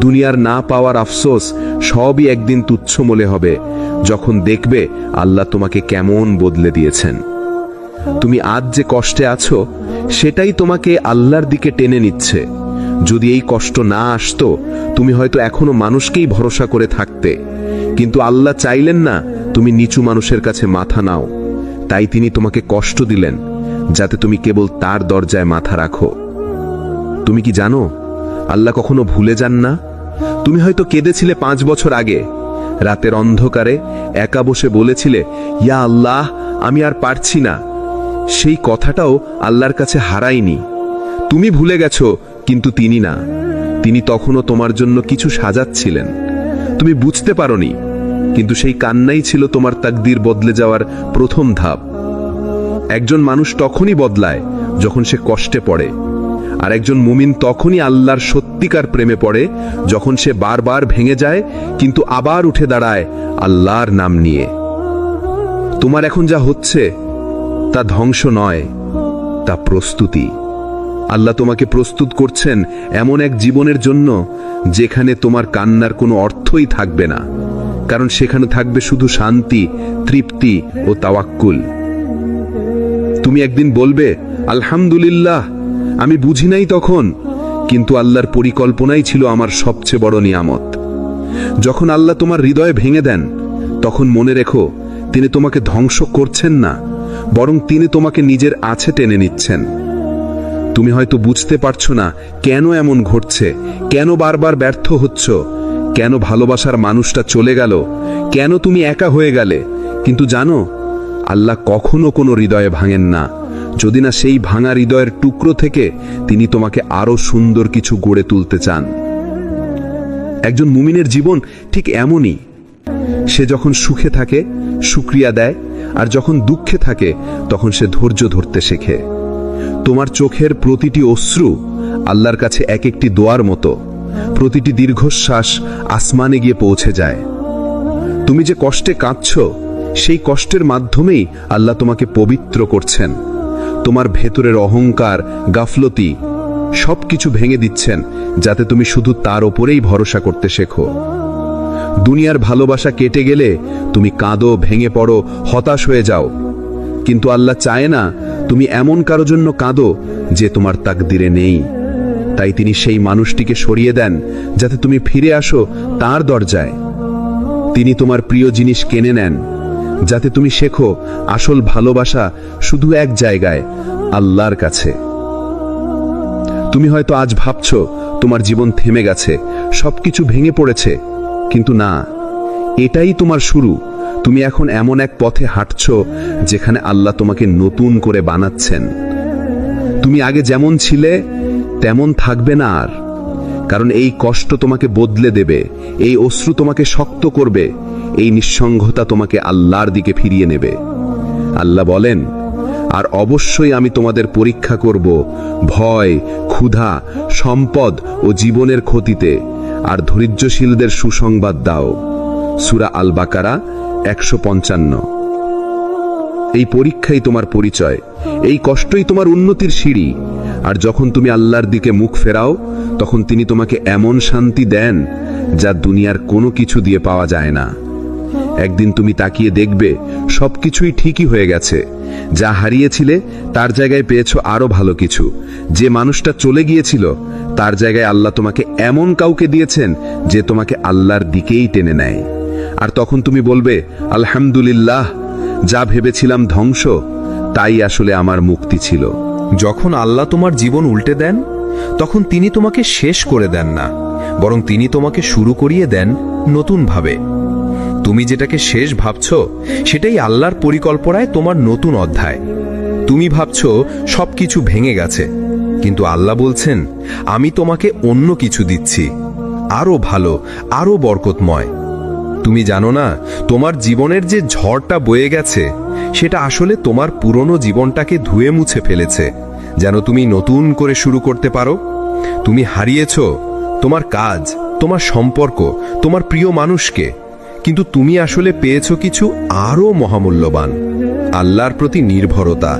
দুনিয়ার না পাওয়ার আফসোস সবই একদিন তুচ্ছ মনে হবে যখন দেখবে আল্লাহ তোমাকে কেমন বদলে দিয়েছেন। তুমি আজ যে কষ্টে আছো, সেটাই তোমাকে আল্লাহর দিকে টেনে নিচ্ছে। যদি এই কষ্ট না আসতো, তুমি হয়তো এখনো মানুষকেই ভরসা করে থাকতে, কিন্তু আল্লাহ চাইলেন না তুমি নিচু মানুষের কাছে মাথা নাও। তাই তিনি তোমাকে কষ্ট দিলেন, যাতে তুমি কেবল তার দরজায় মাথা রাখো। তুমি কি জানো আল্লাহ কখনো ভুলে যান না? তুমি হয়তো কেঁদেছিলে 5 বছর আগে, রাতের অন্ধকারে একা বসে বলেছিলে, ইয়া আল্লাহ, আমি আর পারছি না। সেই কথাটাও আল্লাহর কাছে হারায়নি। তুমি ভুলে গেছো, কিন্তু তিনি না। তিনি তখনও তোমার জন্য কিছু সাজাচ্ছিলেন। তুমি বুঝতে পারোনি, কিন্তু সেই কান্নাই ছিল তোমার তাকদীর বদলে যাওয়ার প্রথম ধাপ। একজন মানুষ তখনই বদলায় যখন সে কষ্টে পড়ে, আর একজন মুমিন তখনই আল্লাহর সত্যিকার প্রেমে পড়ে যখন সে বারবার ভেঙে যায়, কিন্তু আবার উঠে দাঁড়ায় আল্লাহর নাম নিয়ে। তোমার এখন যা হচ্ছে তা ধ্বংস নয়, তা প্রস্তুতি। আল্লাহ তোমাকে প্রস্তুত করছেন এমন এক জীবনের জন্য যেখানে তোমার কান্নার কোনো অর্থই থাকবে না, কারণ সেখানে থাকবে শুধু শান্তি, তৃপ্তি ও তাওয়াক্কুল। তুমি একদিন বলবে, আলহামদুলিল্লাহ, আমি বুঝি নাই তখন, কিন্তু আল্লাহর পরিকল্পনাই ছিল আমার সবচেয়ে বড় নিয়ামত। যখন আল্লাহ তোমার হৃদয়ে ভেঙে দেন, তখন মনে রেখো, তিনি তোমাকে ধ্বংস করছেন না, বরং তিনি তোমাকে নিজের আছে টেনে নিচ্ছেন। তুমি হয়তো বুঝতে পারছো না কেন এমন ঘটছে, কেন বারবার ব্যর্থ হচ্ছ, কেন ভালোবাসার মানুষটা চলে গেল, কেন তুমি একা হয়ে গেলে। কিন্তু জানো, আল্লাহ কখনো কোনো হৃদয়ে ভাঙেন না, যদি না সেই ভাঙা হৃদয়ের টুকরো থেকে তিনি তোমাকে আরো সুন্দর কিছু গড়ে তুলতে চান। একজন মুমিনের জীবন ঠিক এমনই। সে যখন সুখে থাকে শুকরিয়া দেয়, আর যখন দুঃখে থাকে তখন সে ধৈর্য ধরতে শেখে। তোমার চোখের প্রতিটি অশ্রু আল্লাহর কাছে এক একটি দোয়ার মতো, প্রতিটি দীর্ঘশ্বাস আসমানে গিয়ে পৌঁছে যায়। তুমি যে কষ্টে কাঁদছ, সেই কষ্টের মাধ্যমেই আল্লাহ তোমাকে পবিত্র করছেন। তোমার ভেতরের অহংকার, গাফলতি সবকিছু ভেঙে দিচ্ছেন, যাতে তুমি শুধু তার ওপরেই ভরসা করতে শেখো। দুনিয়ার ভালোবাসা কেটে গেলে তুমি কাঁদো, ভেঙে পড়ো, হতাশ হয়ে যাও, কিন্তু আল্লাহ চায় না তুমি এমন কারো জন্য কাঁদো যে তোমার তাকদিরে নেই। তাই তিনি সেই মানুষটিকে সরিয়ে দেন, যাতে তুমি ফিরে আসো তার দরজায়। তিনি তোমার প্রিয় জিনিস কেনে নেন, যাতে তুমি শেখো আসল ভালোবাসা শুধু এক জায়গায়, আল্লাহর কাছে। তুমি হয়তো আজ ভাবছো তোমার জীবন থেমে গেছে, সবকিছু ভেঙে পড়েছে, কিন্তু না, এটাই তোমার শুরু। তুমি এখন এমন এক পথে হাঁটছো যেখানে আল্লাহ তোমাকে নতুন করে বানাচ্ছেন। তুমি আগে যেমন ছিলে তেমন থাকবে না আর, কারণ এই কষ্ট তোমাকে বদলে দেবে, এই অশ্রু তোমাকে শক্ত করবে, এই নিঃসঙ্গতা তোমাকে আল্লাহর দিকে ফিরিয়ে নেবে। আল্লাহ বলেন, আর অবশ্যই আমি তোমাদের পরীক্ষা করব ভয়, ক্ষুধা, সম্পদ ও জীবনের ক্ষতিতে, আর ধৈর্যশীলদের সুসংবাদ দাও। সূরা আল বাকারা 155। এই পরীক্ষাই তোমার পরিচয়, এই কষ্টই তোমার উন্নতির সিঁড়ি। আর যখন তুমি আল্লাহর দিকে মুখ ফেরাও, তখন তিনি তোমাকে এমন শান্তি দেন যা দুনিয়ার কোনো কিছু দিয়ে পাওয়া যায় না। একদিন তুমি তাকিয়ে দেখবে সবকিছুই ঠিকই হয়ে গেছে, যা হারিয়েছিলে তার জায়গায় পেয়েছো আরো ভালো কিছু। যে মানুষটা চলে গিয়েছিল তার জায়গায় আল্লাহ তোমাকে এমন কাউকে দিয়েছেন যে তোমাকে আল্লাহর দিকেই টেনে নেয়। আর তখন তুমি বলবে, আলহামদুলিল্লাহ, যা ভেবেছিলাম ধ্বংস তাই আসলে আমার মুক্তি ছিল। যখন আল্লাহ তোমার জীবন উল্টে দেন, তখন তিনি তোমাকে শেষ করে দেন না, বরং তিনি তোমাকে শুরু করিয়ে দেন নতুনভাবে। তুমি যেটাকে শেষ ভাবছো সেটাই আল্লাহর পরিকল্পনায় তোমার নতুন অধ্যায়। তুমি ভাবছো সবকিছু ভেঙে গেছে, কিন্তু আল্লাহ বলছেন, আমি তোমাকে অন্য কিছু দিচ্ছি, আরো ভালো, আরো বরকতময়। তুমি জানো না, তোমার জীবনের যে ঝড়টা বয়ে গেছে সেটা আসলে তোমার পুরনো জীবনটাকে ধুয়ে মুছে ফেলেছে, যেন তুমি নতুন করে শুরু করতে পারো। তুমি হারিয়েছ তোমার কাজ, তোমার সম্পর্ক, তোমার প্রিয় মানুষকে, কিন্তু তুমি আসলে পেয়েছ কিছু আরো মহামূল্যবান, আল্লাহর প্রতি নির্ভরতা।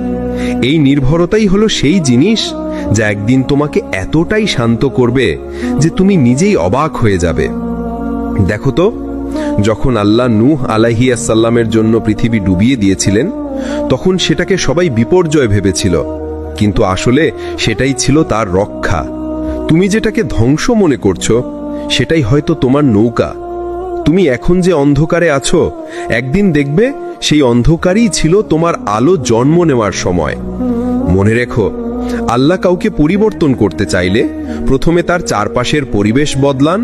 এই নির্ভরতাই হলো সেই জিনিস যা একদিন তোমাকে এতটাই শান্ত করবে যে তুমি নিজেই অবাক হয়ে যাবে। দেখো তো, যখন আল্লাহ নূহ আলাইহিসসালামের জন্য পৃথিবী ডুবিয়ে দিয়েছিলেন, তখন সেটাকে সবাই বিপর্যয় ভেবেছিল, কিন্তু আসলে সেটাই ছিল তার রক্ষা। তুমি যেটাকে ধ্বংস মনে করছো সেটাই হয়তো তোমার নৌকা। তুমি এখন যে অন্ধকারে আছো, একদিন দেখবে সেই অন্ধকারই ছিল তোমার আলো জন্ম নেওয়ার সময়। মনে রেখো, আল্লাহ কাউকে পরিবর্তন করতে চাইলে প্রথমে তার চারপাশের পরিবেশ বদলান,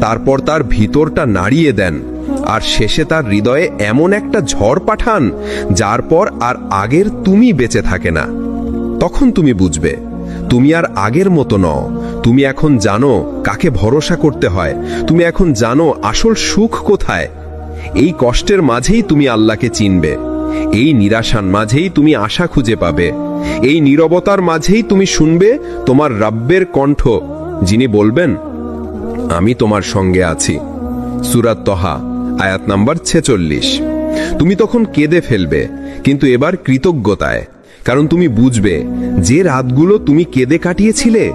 তারপর তার ভিতরটা নাড়িয়ে দেন, আর শেষে তার হৃদয়ে এমন একটা ঝড় পাঠান যার পর আর আগের তুমি বেঁচে থাকে না। তখন তুমি বুঝবে তুমি আর আগের মতো নও। তুমি এখন জানো কাকে ভরসা করতে হয়, তুমি এখন জানো আসল সুখ কোথায়। এই কষ্টের মাঝেই তুমি আল্লাহকে চিনবে, এই নিরাশার মাঝেই তুমি আশা খুঁজে পাবে, এই নীরবতার মাঝেই তুমি শুনবে তোমার রাব্বের কণ্ঠ, যিনি বলবেন, আমি তোমার সঙ্গে আছি। সূরা তহা আয়াত নাম্বার 46। তুমি তখন কেঁদে ফেলবে, কিন্তু এবার কৃতজ্ঞতায়, কারণ তুমি বুঝবে যে রাতগুলো তুমি কেঁদে কাটিয়েছিলে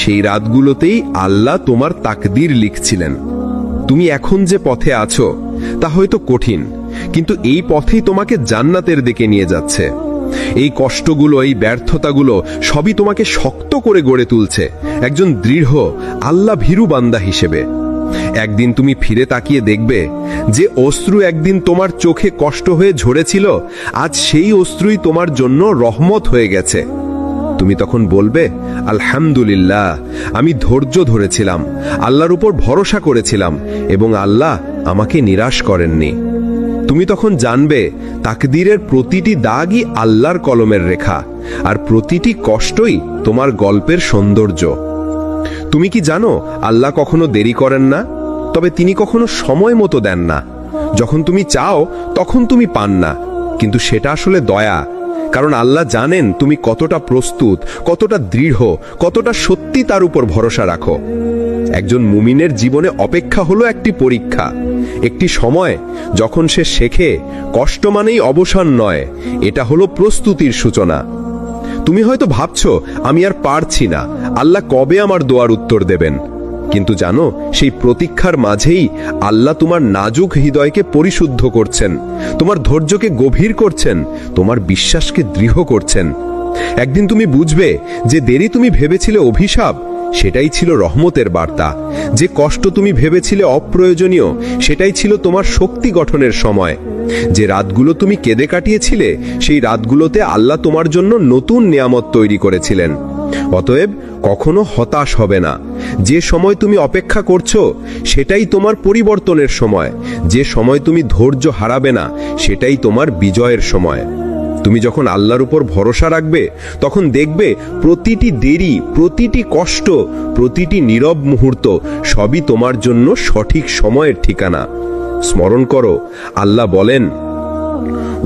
সেই রাতগুলোতেই আল্লাহ তোমার তাকদীর লিখছিলেন। তুমি এখন যে পথে আছো তা হয়তো কঠিন, কিন্তু এই পথেই তোমাকে জান্নাতের দিকে নিয়ে যাচ্ছে। এই কষ্টগুলো, এই ব্যর্থতাগুলো সবই তোমাকে শক্ত করে গড়ে তুলছে একজন দৃঢ় আল্লাহ ভীরু বান্দা হিসেবে। একদিন তুমি ফিরে তাকিয়ে দেখবে যে অশ্রু একদিন তোমার চোখে কষ্ট হয়ে ঝরেছিল, আজ সেই অশ্রুই তোমার জন্য রহমত হয়ে গেছে। তুমি তখন বলবে, আলহামদুলিল্লাহ, আমি ধৈর্য ধরেছিলাম, আল্লাহর উপর ভরসা করেছিলাম এবং আল্লাহ আমাকে নিরাশ করেননি। তুমি তখন জানবে তাকদীরের প্রতিটি দাগই আল্লাহর কলমের রেখা, আর প্রতিটি কষ্টই তোমার গল্পের সৌন্দর্য। তুমি কি জানো, আল্লাহ কখনো দেরি করেন না, তবে তিনি কখনো সময় মতো দেন না। যখন তুমি চাও তখন তুমি পান না, কিন্তু সেটা আসলে দয়া, কারণ আল্লাহ জানেন তুমি কতটা প্রস্তুত, কতটা দৃঢ়, কতটা সত্যি তার উপর ভরসা রাখো। একজন মুমিনের জীবনে অপেক্ষা হলো একটি পরীক্ষা, একটি সময় যখন সে শেখে কষ্ট মানেই অবসান নয়, এটা হলো প্রস্তুতির সূচনা। তুমি হয়তো ভাবছো, আমি আর পারছি না, আল্লাহ কবে আমার দোয়ার উত্তর দেবেন? কিন্তু জানো, সেই প্রতীক্ষার মাঝেই আল্লাহ তোমার নাজুক হৃদয়কে পরিশুদ্ধ করছেন, তোমার ধৈর্যকে গভীর করছেন, তোমার বিশ্বাসকে দৃঢ় করছেন। একদিন তুমি বুঝবে যে দেরি তুমি ভেবেছিলে অভিশাপ, সেটাই ছিল রহমতের বার্তা। যে কষ্ট তুমি ভেবেছিলে অপ্রয়োজনীয়, সেটাই ছিল তোমার শক্তি গঠনের সময়। যে রাতগুলো তুমি কেঁদে কাটিয়েছিলে, সেই রাতগুলোতে আল্লাহ তোমার জন্য নতুন নিয়ামত তৈরি করেছিলেন। অতএব কখনো হতাশ হবে না। যে সময় তুমি অপেক্ষা করছো সেটাই তোমার পরিবর্তনের সময়। যে সময় তুমি ধৈর্য হারাবে না সেটাই তোমার বিজয়ের সময়। তুমি যখন আল্লাহর উপর ভরসা রাখবে তখন দেখবে প্রতিটি দেরি, প্রতিটি কষ্ট, প্রতিটি নীরব মুহূর্ত সবই তোমার জন্য সঠিক সময়ের ঠিকানা। স্মরণ করো, আল্লাহ বলেন,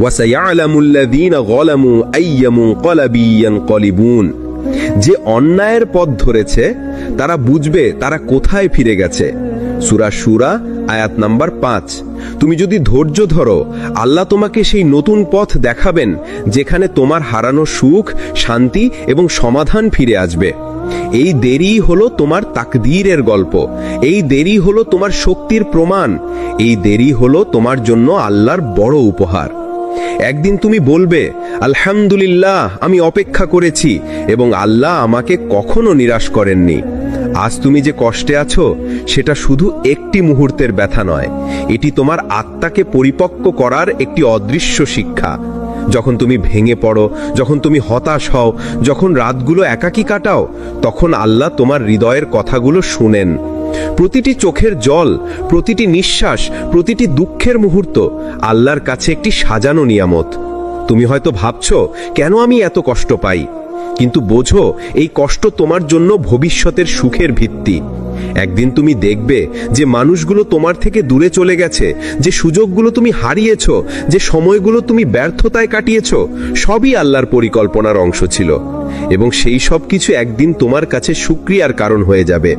ওয়াসায়ালামুল্লাযীনা যালামু আইয়া মুনকালাবি ইয়ানকালিবুন। যে অন্যায়ের পথ ধরেছে তারা বুঝবে তারা কোথায় ফিরে গেছে। সূরা শুরা আয়াত নাম্বার 5। তুমি যদি ধৈর্য ধরো, আল্লাহ তোমাকে সেই নতুন পথ দেখাবেন যেখানে তোমার হারানো সুখ, শান্তি এবং সমাধান ফিরে আসবে। এই দেরি হলো তোমার তাকদীরের গল্প। এই দেরি হলো তোমার শক্তির প্রমাণ। এই দেরি হলো তোমার জন্য আল্লাহর বড় উপহার। একদিন তুমি বলবে, আলহামদুলিল্লাহ, আমি অপেক্ষা করেছি এবং আল্লাহ আমাকে কখনো নিরাশ করেননি। আজ তুমি যে কষ্টে আছো সেটা শুধু একটি মুহূর্তের ব্যথা নয়, এটি তোমার আত্মাকে পরিপক্ক করার একটি অদৃশ্য শিক্ষা। যখন তুমি ভেঙে পড়ো, যখন তুমি হতাশ হও, যখন রাতগুলো একাকী কাটাও, তখন আল্লাহ তোমার হৃদয়ের কথাগুলো শুনেন। প্রতিটি চোখের জল, প্রতিটি নিঃশ্বাস, প্রতিটি দুঃখের মুহূর্ত আল্লাহর কাছে একটি সাজানো নিয়ামত। তুমি হয়তো ভাবছো, কেন আমি এত কষ্ট পাই? কিন্তু বোঝো, এই কষ্ট তোমার জন্য ভবিষ্যতের সুখের ভিত্তি। একদিন তুমি দেখবে যে মানুষগুলো তোমার থেকে দূরে চলে গেছে, যে সুযোগগুলো তুমি হারিয়েছো, যে সময়গুলো তুমি ব্যর্থতায় কাটিয়েছো, সবই আল্লাহর পরিকল্পনার অংশ ছিল। এবং সেই সব কিছু একদিন তোমার কাছে শুকরিয়ার কারণ হয়ে যাবে।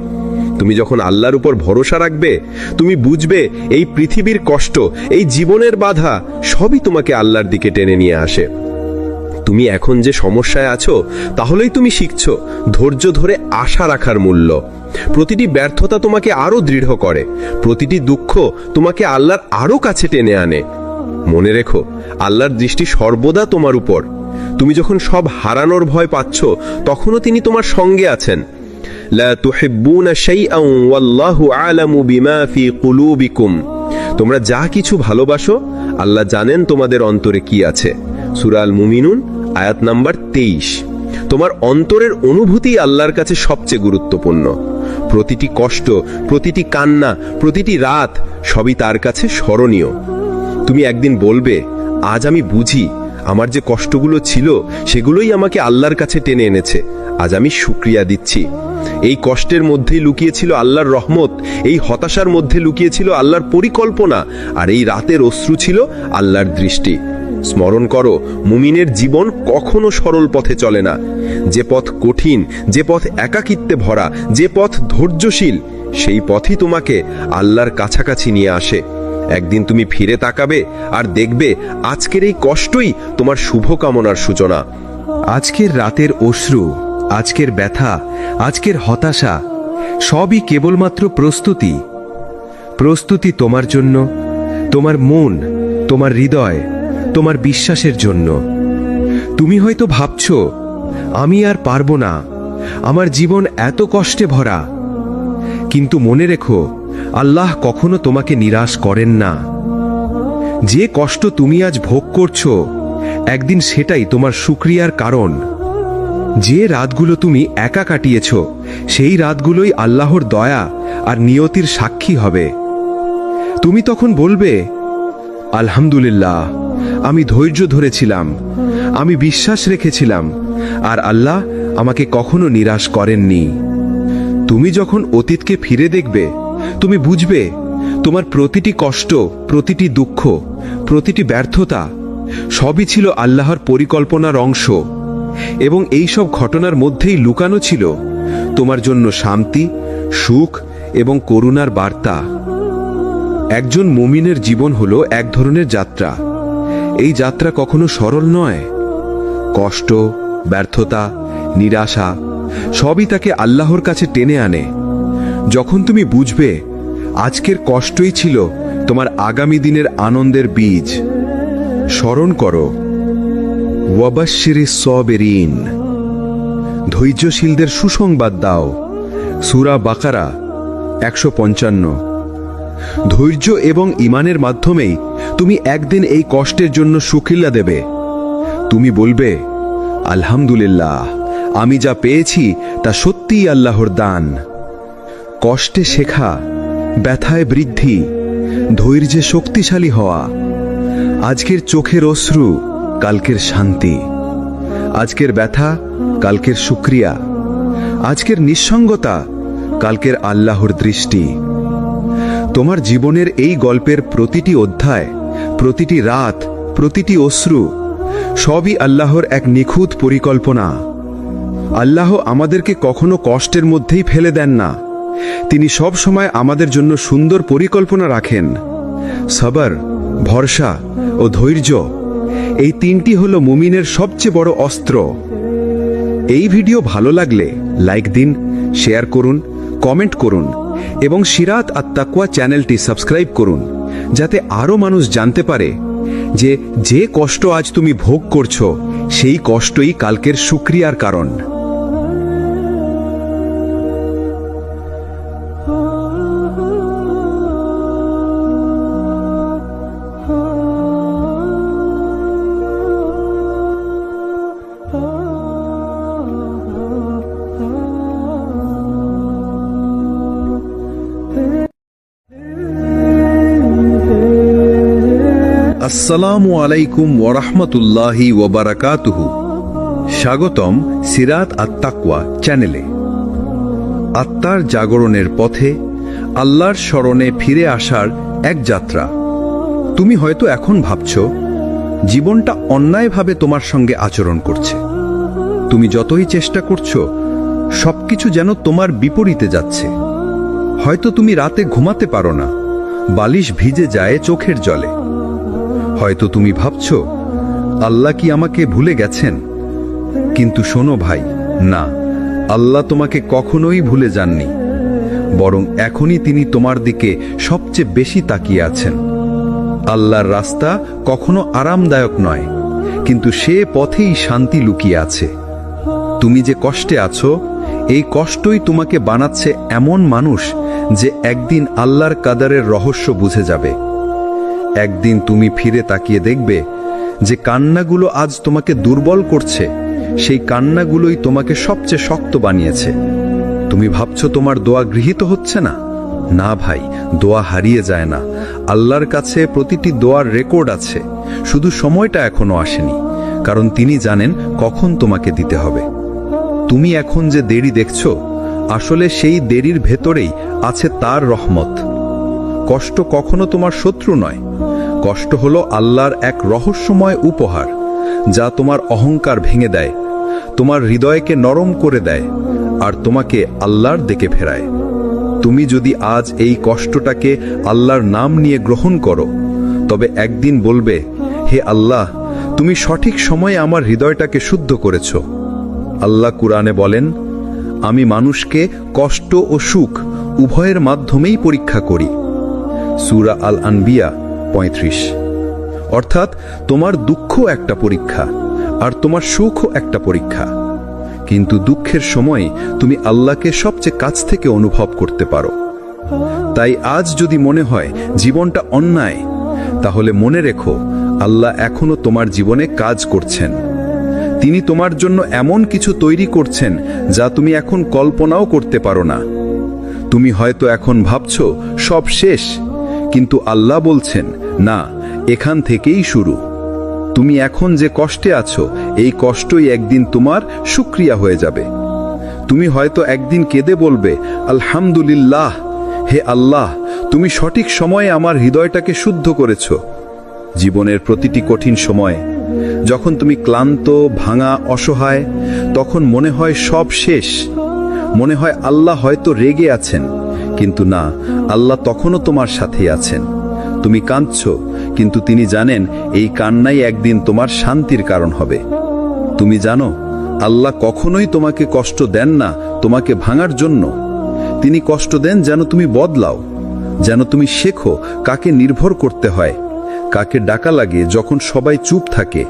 তুমি যখন আল্লাহর উপর ভরসা রাখবে, তুমি বুঝবে এই পৃথিবীর কষ্ট, এই জীবনের বাধা সবই তোমাকে আল্লাহর দিকে টেনে নিয়ে আসে। তুমি এখন যে সমস্যায় আছো তাহলেই তুমি শিখছো ধৈর্য ধরে আশা রাখার মূল্য। প্রতিটি ব্যর্থতা তোমাকে আরো দৃঢ় করে, প্রতিটি দুঃখ তোমাকে আল্লাহর আরো কাছে টেনে আনে। মনে রেখো, আল্লাহর দৃষ্টি সর্বদা তোমার উপর। তুমি যখন সব হারানোর ভয় পাচ্ছ তখনও তিনি তোমার সঙ্গে আছেন। লা তুহিব্বুনা শাইআন ওয়াল্লাহু আ'লামু বিমা ফি কুলুবিকুম। তোমরা যা কিছু ভালোবাসো আল্লাহ জানেন তোমাদের অন্তরে কি আছে। সূরা আল মুমিনুন আয়াত নাম্বার 23। তোমার অন্তরের অনুভূতি আল্লাহর কাছে সবচেয়ে গুরুত্বপূর্ণ। প্রতিটি কষ্ট, প্রতিটি কান্না, প্রতিটি রাত সবই তার কাছে স্মরণীয়। তুমি একদিন বলবে, আজ আমি বুঝি আমার যে কষ্টগুলো ছিল সেগুলোই আমাকে আল্লাহর কাছে টেনে এনেছে। আজ আমি শুকরিয়া দিচ্ছি। এই কষ্টের মধ্যেই লুকিয়েছিল আল্লাহর রহমত, এই হতাশার মধ্যে লুকিয়েছিল আল্লাহর পরিকল্পনা, আর এই রাতের অশ্রু ছিল আল্লাহর দৃষ্টি। স্মরণ করো, মুমিনের জীবন কখনো সরল পথে চলে না। যে পথ কঠিন, যে পথ একাকিত্বে ভরা, যে পথ ধৈর্যশীল, সেই পথই তোমাকে আল্লাহর কাছাকাছি নিয়ে আসে। একদিন তুমি ফিরে তাকাবে আর দেখবে আজকের এই কষ্টই তোমার শুভকামনার সূচনা। আজকের রাতের অশ্রু, আজকের ব্যথা, আজকের হতাশা সবই কেবলমাত্র প্রস্তুতি। প্রস্তুতি তোমার জন্য, তোমার মন, তোমার হৃদয়, তোমার বিশ্বাসের জন্য। তুমি হয়তো ভাবছো, আমি আর পারবো না, আমার জীবন এত কষ্টে ভরা। কিন্তু মনে রেখো, আল্লাহ কখনো তোমাকে নিরাশ করেন না। যে কষ্ট তুমি আজ ভোগ করছো একদিন সেটাই তোমার শুকরিয়ার কারণ। যে রাতগুলো তুমি একা কাটিয়েছ সেই রাতগুলোই আল্লাহর দয়া আর নিয়তির সাক্ষী হবে। তুমি তখন বলবে, আলহামদুলিল্লাহ, আমি ধৈর্য ধরেছিলাম, আমি বিশ্বাস রেখেছিলাম, আর আল্লাহ আমাকে কখনো নিরাশ করেননি। তুমি যখন অতীতকে ফিরে দেখবে তুমি বুঝবে তোমার প্রতিটি কষ্ট, প্রতিটি দুঃখ, প্রতিটি ব্যর্থতা সবই ছিল আল্লাহর পরিকল্পনার অংশ। এবং এই সব ঘটনার মধ্যেই লুকানো ছিল তোমার জন্য শান্তি, সুখ এবং করুণার বার্তা। একজন মুমিনের জীবন হলো এক ধরনের যাত্রা। এই যাত্রা কখনো সরল নয়। কষ্ট, ব্যর্থতা, নিরাশা সবই তাকে আল্লাহর কাছে টেনে আনে। যখন তুমি বুঝবে আজকের কষ্টই ছিল তোমার আগামী দিনের আনন্দের বীজ, স্মরণ করো, ওয়াবাশশিরিস সাবিরিন, ধৈর্যশীলদের সুসংবাদ দাও। সূরা বাকারা 155। ধৈর্য এবং ঈমানের মাধ্যমেই তুমি একদিন এই কষ্টের জন্য শুকরিয়া দেবে। তুমি বলবে, আলহামদুলিল্লাহ, আমি যা পেয়েছি তা সত্যিই আল্লাহর দান। কষ্টে শেখা, ব্যথায় বৃদ্ধি, ধৈর্যে শক্তিশালী হওয়া। আজকের চোখের অশ্রু, কালকের শান্তি। আজকের ব্যথা, কালকের শুকরিয়া। আজকের নিঃসঙ্গতা, কালকের আল্লাহর দৃষ্টি। তোমার জীবনের এই গল্পের প্রতিটি অধ্যায়, প্রতিটি রাত, প্রতিটি অশ্রু সবই আল্লাহর এক নিখুঁত পরিকল্পনা। আল্লাহ আমাদেরকে কখনো কষ্টের মধ্যেই ফেলে দেন না। তিনি সব সময় আমাদের জন্য সুন্দর পরিকল্পনা রাখেন। সবর, ভরসা ও ধৈর্য, এই তিনটি হলো মুমিনের সবচেয়ে বড় অস্ত্র। এই ভিডিও ভালো লাগলে লাইক দিন, শেয়ার করুন, কমেন্ট করুন এবং সিরাত আত-তাকওয়া চ্যানেলটি সাবস্ক্রাইব করুন, যাতে আরও মানুষ জানতে পারে যে কষ্ট আজ তুমি ভোগ করছো সেই কষ্টই কালকের শুকরিয়ার কারণ। আসসালামু আলাইকুম ওরহমতুল্লাহি ওবারাকাতুহু। স্বাগতম সিরাত আত-তাকওয়া চ্যানেলে। আত্মার জাগরণের পথে আল্লাহর স্মরণে ফিরে আসার এক যাত্রা। তুমি হয়তো এখন ভাবছ জীবনটা অন্যায়ভাবে তোমার সঙ্গে আচরণ করছে। তুমি যতই চেষ্টা করছো সবকিছু যেন তোমার বিপরীতে যাচ্ছে। হয়তো তুমি রাতে ঘুমাতে পারো না, বালিশ ভিজে যায় চোখের জলে। হয়তো তুমি ভাবছ আল্লাহ কি আমাকে ভুলে গেছেন? কিন্তু শোনো ভাই, না, আল্লাহ তোমাকে কখনোই ভুলে যাননি। বরং এখনই তিনি তোমার দিকে সবচেয়ে বেশি তাকিয়ে আছেন। আল্লাহর রাস্তা কখনো আরামদায়ক নয়, কিন্তু সে পথেই শান্তি লুকিয়ে আছে। তুমি যে কষ্টে আছো, এই কষ্টই তোমাকে বানাচ্ছে এমন মানুষ যে একদিন আল্লাহর কাদারের রহস্য বুঝে যাবে। একদিন তুমি ফিরে তাকিয়ে দেখবে যে কান্নাগুলো আজ তোমাকে দুর্বল করছে, সেই কান্নাগুলোই তোমাকে সবচেয়ে শক্ত বানিয়েছে। তুমি ভাবছো তোমার দোয়া গৃহীত হচ্ছে না? না ভাই, দোয়া হারিয়ে যায় না। আল্লাহর কাছে প্রতিটি দোয়ার রেকর্ড আছে, শুধু সময়টা এখনো আসেনি, কারণ তিনি জানেন কখন তোমাকে দিতে হবে। তুমি এখন যে দেরি দেখছো, আসলে সেই দেরির ভেতরেই আছে তার রহমত। কষ্ট কখনো তোমার শত্রু নয়, কষ্ট হলো আল্লাহর এক রহস্যময় উপহার, যা তোমার অহংকার ভেঙে দেয়, তোমার হৃদয়কে নরম করে দেয় আর তোমাকে আল্লাহর দিকে ফেরায়। তুমি যদি আজ এই কষ্টটাকে আল্লাহর নাম নিয়ে গ্রহণ করো, তবে একদিন বলবে, হে আল্লাহ, তুমি সঠিক সময়ে আমার হৃদয়টাকে শুদ্ধ করেছ। আল্লাহ কুরআনে বলেন, আমি মানুষকে কষ্ট ও সুখ উভয়ের মাধ্যমেই পরীক্ষা করি। সূরা আল আনবিয়া 35। অর্থাৎ তোমার দুঃখ একটা পরীক্ষা আর তোমার সুখও একটা পরীক্ষা। কিন্তু দুঃখের সময় তুমি আল্লাহকে সবচেয়ে কাছ থেকে অনুভব করতে পারো। তাই আজ যদি মনে হয় জীবনটা অন্যায়, তাহলে মনে রেখো আল্লাহ এখনো তোমার জীবনে কাজ করছেন। তিনি তোমার জন্য এমন কিছু তৈরি করছেন যা তুমি এখন কল্পনাও করতে পারো না। তুমি হয়তো এখন ভাবছো সব শেষ, কিন্তু আল্লাহ বলছেন, না, এখান থেকেই শুরু। তুমি এখন যে কষ্টে আছো, এই কষ্টই একদিন তোমার শুকরিয়া হয়ে যাবে। তুমি হয়তো একদিন কেঁদে বলবে, আলহামদুলিল্লাহ, হে আল্লাহ, তুমি সঠিক সময়ে আমার হৃদয়টাকে শুদ্ধ করেছ। জীবনের প্রতিটি কঠিন সময়ে যখন তুমি ক্লান্ত, ভাঙা, অসহায়, তখন মনে হয় সব শেষ, মনে হয় আল্লাহ হয়তো রেগে আছেন। কিন্তু না, আল্লাহ তখনও তোমার সাথেই আছেন। তুমি কাঁদছো, কিন্তু তিনি জানেন এই কান্নাই একদিন তোমার শান্তির কারণ হবে। তুমি জানো, আল্লাহ কখনোই তোমাকে কষ্ট দেন না তোমাকে ভাঙার জন্য। তিনি কষ্ট দেন যেন তুমি বদলাও, যেন তুমি শেখো কাকে নির্ভর করতে হয়, কাকে ডাকা লাগে যখন সবাই চুপ থাকে।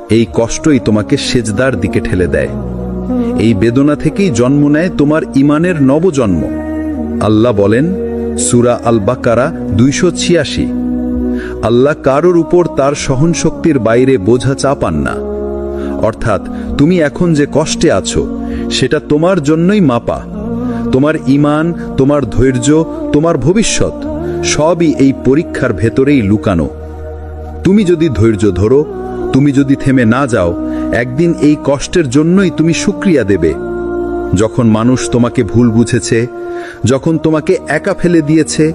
এই কষ্টই তোমাকে সেজদার দিকে ঠেলে দেয়। এই বেদনা থেকেই জন্ম নেয় তোমার ঈমানের নবজন্ম। আল্লাহ বলেন, সূরা আল বাকারা 286, আল্লাহ কারোর উপর তার সহনশক্তির বাইরে বোঝা চাপান না। অর্থাৎ তুমি এখন যে কষ্টে আছো সেটা তোমার জন্যই মাপা। তোমার ঈমান, তোমার ধৈর্য, তোমার ভবিষ্যৎ সবই এই পরীক্ষার ভেতরেই লুকানো। তুমি যদি ধৈর্য ধরো, তুমি যদি থেমে না যাও, একদিন এই কষ্টের জন্যই তুমি শুকরিয়া দেবে। যখন মানুষ তোমাকে ভুল বুঝেছে, যখন তোমাকে একা ফেলে দিয়েছে,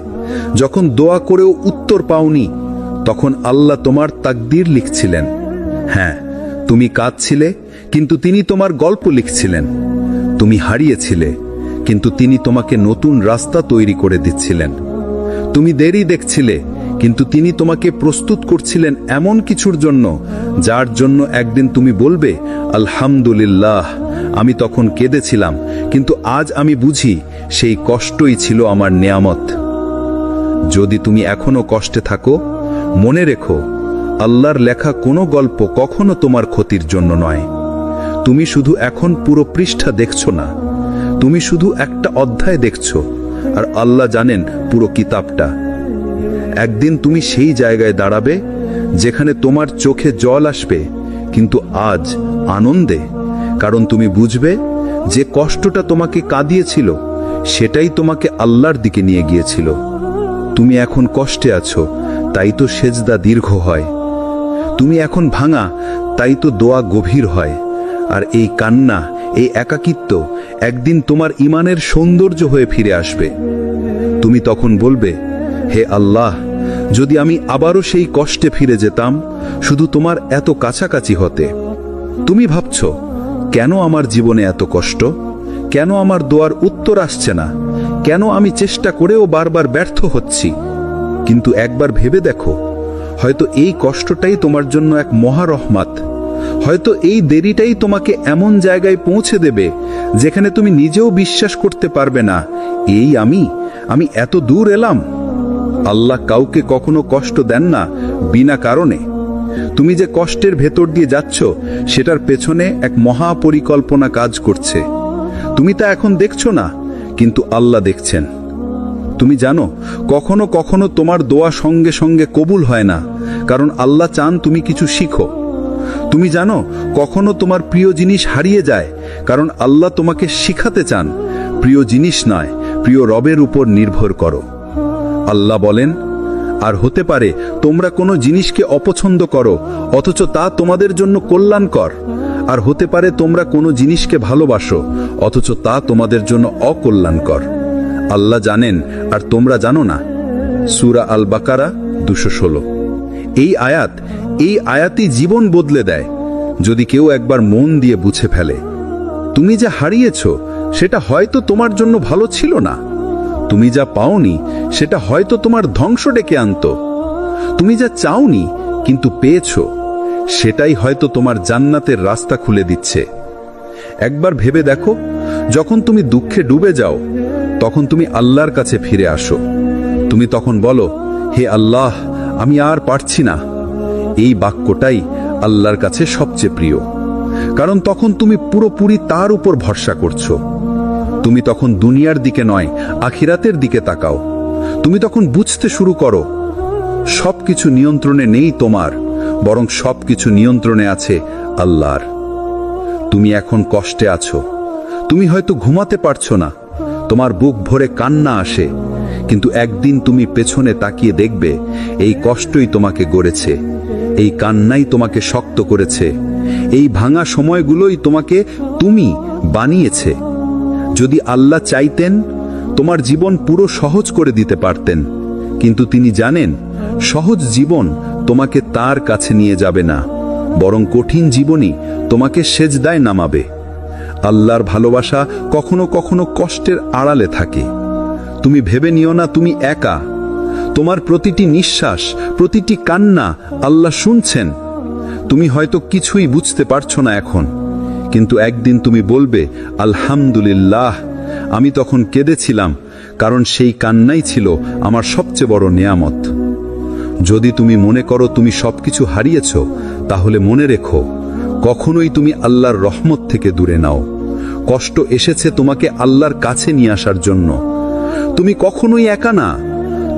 যখন দোয়া করেও উত্তর পাওনি, তখন আল্লাহ তোমার তাকদীর লিখছিলেন। হ্যাঁ, তুমি কাঁদছিলে, কিন্তু তিনি তোমার গল্প লিখছিলেন। তুমি হারিয়েছিলে, কিন্তু তিনি তোমাকে নতুন রাস্তা তৈরি করে দিচ্ছিলেন। তুমি দেরি দেখছিলে, কিন্তু তিনি তোমাকে প্রস্তুত করছিলেন এমন কিছুর জন্য যার জন্য একদিন তুমি বলবে, আলহামদুলিল্লাহ, আমি তখন কেঁদেছিলাম, কিন্তু আজ আমি বুঝি সেই কষ্টই ছিল আমার নেয়ামত। যদি তুমি এখনো কষ্টে থাকো, মনে রেখো, আল্লাহর লেখা কোনো গল্প কখনো তোমার ক্ষতির জন্য নয়। তুমি শুধু এখন পুরো পৃষ্ঠা দেখছো না, তুমি শুধু একটা অধ্যায় দেখছো, আর আল্লাহ জানেন পুরো কিতাবটা। একদিন তুমি সেই জায়গায় দাঁড়াবে যেখানে তোমার চোখে জল আসবে, কিন্তু আজ আনন্দে, কারণ তুমি বুঝবে যে কষ্টটা তোমাকে কাঁদিয়েছিল সেটাই তোমাকে আল্লাহর দিকে নিয়ে গিয়েছিল। তুমি এখন কষ্টে আছো, তাই তো সেজদা দীর্ঘ হয়। তুমি এখন ভাঙা, তাই তো দোয়া গভীর হয়। আর এই কান্না, এই একাকিত্ব একদিন তোমার ঈমানের সৌন্দর্য হয়ে ফিরে আসবে। তুমি তখন বলবে, হে আল্লাহ, যদি আমি আবারও সেই কষ্টে ফিরে যেতাম, শুধু তোমার এত কাছাকাছি হতে। তুমি ভাবছো, কেন আমার জীবনে এত কষ্ট? কেন আমার দোয়ার উত্তর আসছে না? কেন আমি চেষ্টা করেও বারবার ব্যর্থ হচ্ছি? কিন্তু একবার ভেবে দেখো, হয়তো এই কষ্টটাই তোমার জন্য এক মহা রহমত। হয়তো এই দেরিটাই তোমাকে এমন জায়গায় পৌঁছে দেবে যেখানে তুমি নিজেও বিশ্বাস করতে পারবে না, এই আমি এত দূর এলাম। আল্লাহ কাউকে কখনো কষ্ট দেন না বিনা কারণে। তুমি যে কষ্টের ভেতর দিয়ে যাচ্ছ, সেটার পেছনে এক মহা পরিকল্পনা কাজ করছে। তুমি তা এখন দেখছো না, কিন্তু আল্লাহ দেখছেন। তুমি জানো, কখনো কখনো তোমার দোয়া সঙ্গে সঙ্গে কবুল হয় না, কারণ আল্লাহ চান তুমি কিছু শিখো। তুমি জানো, কখনো তোমার প্রিয় জিনিস হারিয়ে যায়, কারণ আল্লাহ তোমাকে শিখাতে চান, প্রিয় জিনিস নয়, প্রিয় রবের উপর নির্ভর করো। আল্লাহ বলেন, আর হতে পারে তোমরা কোনো জিনিসকে অপছন্দ করো, অথচ তা তোমাদের জন্য কল্যাণকর। আর হতে পারে তোমরা কোনো জিনিসকে ভালোবাসো, অথচ তা তোমাদের জন্য অকল্যাণকর। আল্লাহ জানেন, আর তোমরা জানো না। সূরা আল বাকারা 216। এই আয়াতই জীবন বদলে দেয়, যদি কেউ একবার মন দিয়ে বুঝে ফেলে। তুমি যা হারিয়েছো, সেটা হয়তো তোমার জন্য ভালো ছিল না। তুমি যা পাওনি, সেটা হয়তো তোমার ধ্বংস ডেকে আনতো। তুমি যা চাওনি কিন্তু পেয়েছো, সেটাই হয়তো তোমার জান্নাতের রাস্তা খুলে দিচ্ছে। একবার ভেবে দেখো, যখন তুমি দুঃখে ডুবে যাও, তখন তুমি আল্লাহর কাছে ফিরে আসো। তুমি তখন বলো, হে আল্লাহ, আমি আর পারছি না। এই বাক্যটাই আল্লাহর কাছে সবচেয়ে প্রিয়, কারণ তখন তুমি পুরোপুরি তার উপর ভরসা করছো। তুমি তখন দুনিয়ার দিকে নয়, আখিরাতের দিকে তাকাও। তুমি তখন বুঝতে শুরু করো, সবকিছু নিয়ন্ত্রণে নেই তোমার, বরং সবকিছু নিয়ন্ত্রণে আছে আল্লাহর। তুমি এখন কষ্টে আছো, তুমি হয়তো ঘুমাতে পারছো না, তোমার বুক ভরে কান্না আসে, কিন্তু একদিন তুমি পেছনে তাকিয়ে দেখবে, এই কষ্টই তোমাকে গড়েছে, এই কান্নাই তোমাকে শক্ত করেছে, এই ভাঙা সময়গুলোই তোমাকে তুমি বানিয়েছে। যদি আল্লাহ চাইতেন, তোমার জীবন পুরো সহজ করে দিতে পারতেন, কিন্তু তিনি জানেন, সহজ জীবন তোমাকে তার কাছে নিয়ে যাবে না, বরং কঠিন জীবনই তোমাকে সেজদায় নামাবে। আল্লাহর ভালোবাসা কখনো কখনো কষ্টের আড়ালে থাকে। তুমি ভেবে নিও না তুমি একা। তোমার প্রতিটি নিঃশ্বাস, প্রতিটি কান্না আল্লাহ শুনছেন। তুমি হয়তো কিছুই বুঝতে পারছো না এখন, কিন্তু একদিন তুমি বলবে, আলহামদুলিল্লাহ, আমি তখন কেঁদেছিলাম, কারণ সেই কান্নাই ছিল আমার সবচেয়ে বড় নেয়ামত। যদি তুমি মনে করো তুমি সবকিছু হারিয়েছ, তাহলে মনে রেখো, কখনোই তুমি আল্লাহর রহমত থেকে দূরে নাও। কষ্ট এসেছে তোমাকে আল্লাহর কাছে নিয়ে আসার জন্য। তুমি কখনোই একা না।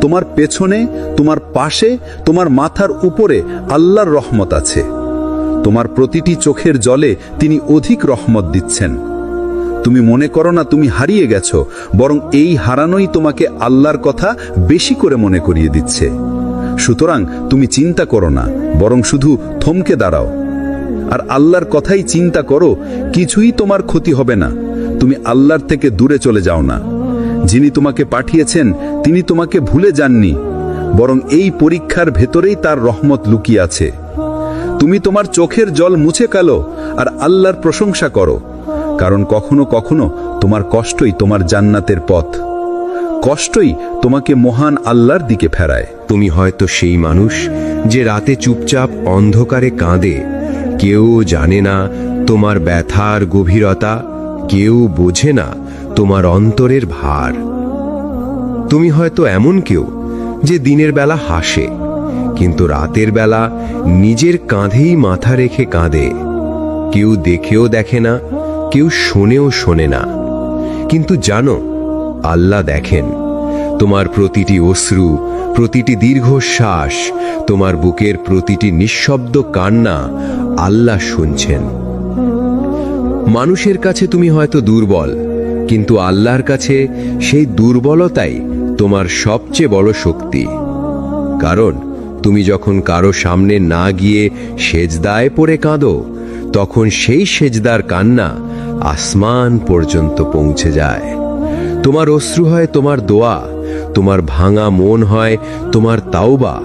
তোমার পেছনে, তোমার পাশে, তোমার মাথার উপরে আল্লাহর রহমত আছে। তোমার প্রতিটি চোখের জলে তিনি অধিক রহমত দিচ্ছেন। তুমি মনে করো না তুমি হারিয়ে গেছো, বরং এই হারানোই তোমাকে আল্লাহর কথা বেশি করে মনে করিয়ে দিচ্ছে। সুতরাং তুমি চিন্তা করো না, বরং শুধু থমকে দাঁড়াও আর আল্লাহর কথাই চিন্তা করো। কিছুই তোমার ক্ষতি হবে না। তুমি আল্লাহর থেকে দূরে চলে যাও না। যিনি তোমাকে পাঠিয়েছেন তিনি তোমাকে ভুলে যাননি, বরং এই পরীক্ষার ভেতরেই তার রহমত লুকিয়ে আছে। তুমি তোমার চোখের জল মুছে কালো আর আল্লাহর প্রশংসা করো, কারণ কখনো কখনো তোমার কষ্টই তোমার জান্নাতের পথ। কষ্টই তোমাকে মহান আল্লাহর দিকে ফেরায়। তুমি হয়তো সেই মানুষ যে রাতে চুপচাপ অন্ধকারে কাঁদে। কেউ জানে না তোমার ব্যথার গভীরতা, কেউ বোঝে না তোমার অন্তরের ভার। তুমি হয়তো এমন কেউ যে দিনের বেলা হাসে, কিন্তু রাতের বেলা নিজের কাঁধেই মাথা রেখে কাঁদে। কেউ দেখেও দেখে না, কেউ শোনেও শোনে না, কিন্তু জানো আল্লাহ দেখেন তোমার প্রতিটি অশ্রু, প্রতিটি দীর্ঘশ্বাস, তোমার বুকের প্রতিটি নিঃশব্দ কান্না আল্লাহ শুনছেন। মানুষের কাছে তুমি হয়তো দুর্বল, কিন্তু আল্লাহর কাছে সেই দুর্বলতাই তোমার সবচেয়ে বড় শক্তি। কারণ তুমি যখন কারো সামনে না গিয়ে সেজদায় পড়ে কাঁদো, তখন সেই সেজদার কান্না আসমান পর্যন্ত পৌঁছে যায়। তোমার অশ্রু হয় তোমার দোয়া, তোমার ভাঙা মন হয় তোমার তাওবা,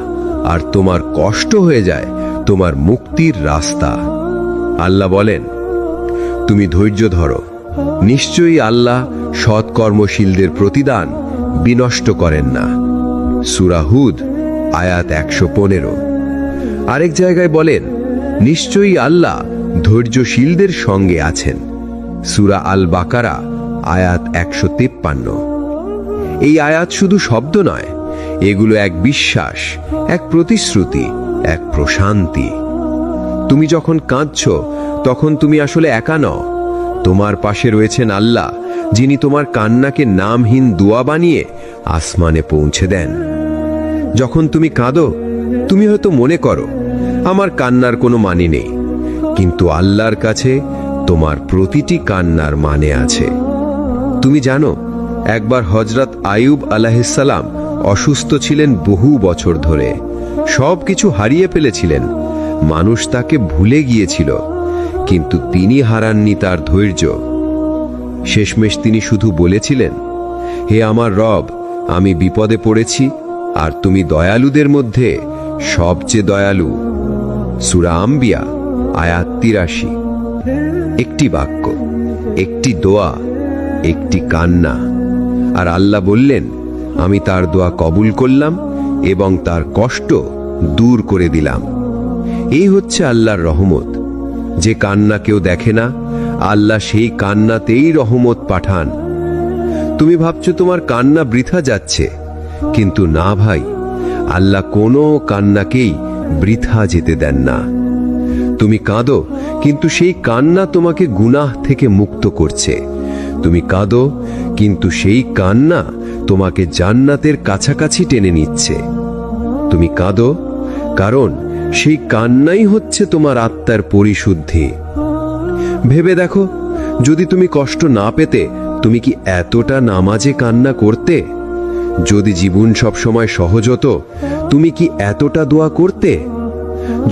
আর তোমার কষ্ট হয়ে যায় তোমার মুক্তির রাস্তা। আল্লাহ বলেন, তুমি ধৈর্য ধরো, নিশ্চয়ই আল্লাহ সৎকর্মশীলদের প্রতিদান বিনষ্ট করেন না। সূরা হুদ আয়াত 115। আরেক জায়গায় বলেন, নিশ্চয়ই আল্লাহ ধৈর্যশীলদের সঙ্গে আছেন। সূরা আল বাকারা আয়াত 153। এই আয়াত শুধু শব্দ নয়, এগুলো এক বিশ্বাস, এক প্রতিশ্রুতি, এক প্রশান্তি। তুমি যখন কাঁদছ, তখন তুমি আসলে একা নও। তোমার পাশে রয়েছেন আল্লাহ, যিনি তোমার কান্নাকে নামহীন দোয়া বানিয়ে আসমানে পৌঁছে দেন। যখন তুমি কাঁদো, তুমি হয়তো মনে করো আমার কান্নার কোনো মানে নেই, কিন্তু আল্লাহর কাছে তোমার প্রতিটি কান্নার মানে আছে। তুমি জানো, একবার হযরত আইয়ুব আলাইহিসসালাম অসুস্থ ছিলেন বহু বছর ধরে। সবকিছু হারিয়ে ফেলেছিলেন, মানুষ তাকে ভুলে গিয়েছিল, কিন্তু তিনি হারাননি তার ধৈর্য। শেষমেশ তিনি শুধু বলেছিলেন, হে আমার রব, আমি বিপদে পড়েছি, আর তুমি দয়ালুদের মধ্যে সবচেয়ে দয়ালু। সূরা আম্বিয়া আয়াত 83। একটি বাক্য, একটি দোয়া, একটি কান্না, আর আল্লাহ বললেন, আমি তার দোয়া কবুল করলাম এবং তার কষ্ট দূর করে দিলাম। এই হচ্ছে আল্লাহর রহমত। যে কান্না কেউ দেখে না, আল্লাহ সেই কান্নাতেই রহমত পাঠান। তুমি ভাবছো তোমার কান্না বৃথা যাচ্ছে, কিন্তু না ভাই, আল্লাহ কোনো কান্নাকেই বৃথা যেতে দেন না। তুমি কাঁদো, কিন্তু সেই কান্না তোমাকে গুনাহ থেকে মুক্ত করছে। তুমি কাঁদো, কিন্তু সেই কান্না তোমাকে জান্নাতের কাছাকাছি টেনে নিচ্ছে। তুমি কাঁদো, কারণ সেই কান্নাই হচ্ছে তোমার আত্মার পরিশুদ্ধি। ভেবে দেখো, যদি তুমি কষ্ট না পেতে, তুমি কি এতটা নামাজে কান্না করতে? যদি জীবন সবসময় সহজ হতো, তুমি কি এতটা দোয়া করতে?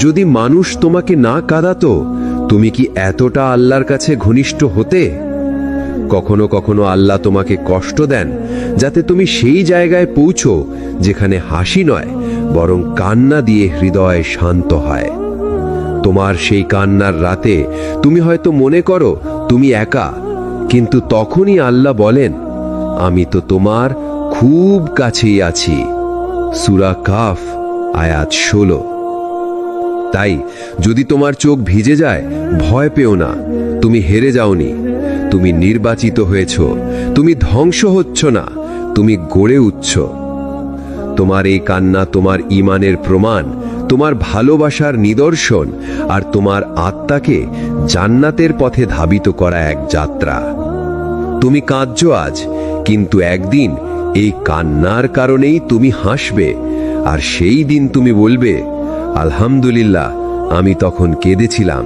যদি মানুষ তোমাকে না কাঁদাতো, তুমি কি এতটা আল্লাহর কাছে ঘনিষ্ঠ হতে? কখনো কখনো আল্লাহ তোমাকে কষ্ট দেন, যাতে তুমি সেই জায়গায় পৌঁছো যেখানে হাসি নয়, বরং কান্না দিয়ে হৃদয় শান্ত হয়। তোমার সেই কান্নার রাতে তুমি হয়তো মনে করো তুমি একা, কিন্তু তখনই আল্লাহ বলেন, আমি তো তোমার খুব কাছেই আছি। সূরা কাফ আয়াত 16। তাই যদি তোমার চোখ ভিজে যায়, ভয় পেও না। তুমি হেরে যাওনি, তুমি নির্বাচিত হয়েছ। তুমি ধ্বংস হচ্ছ না, তুমি গড়ে উঠছ। তোমার এই কান্না তোমার ঈমানের প্রমাণ, তোমার ভালোবাসার নিদর্শন, আর তোমার আত্মাকে জান্নাতের পথে ধাবিত করা এক যাত্রা। তুমি কাঁদছো আজ, কিন্তু একদিন এই কান্নার কারণেই তুমি হাসবে, আর সেই দিন তুমি বলবে, আলহামদুলিল্লাহ, আমি তখন কেঁদেছিলাম,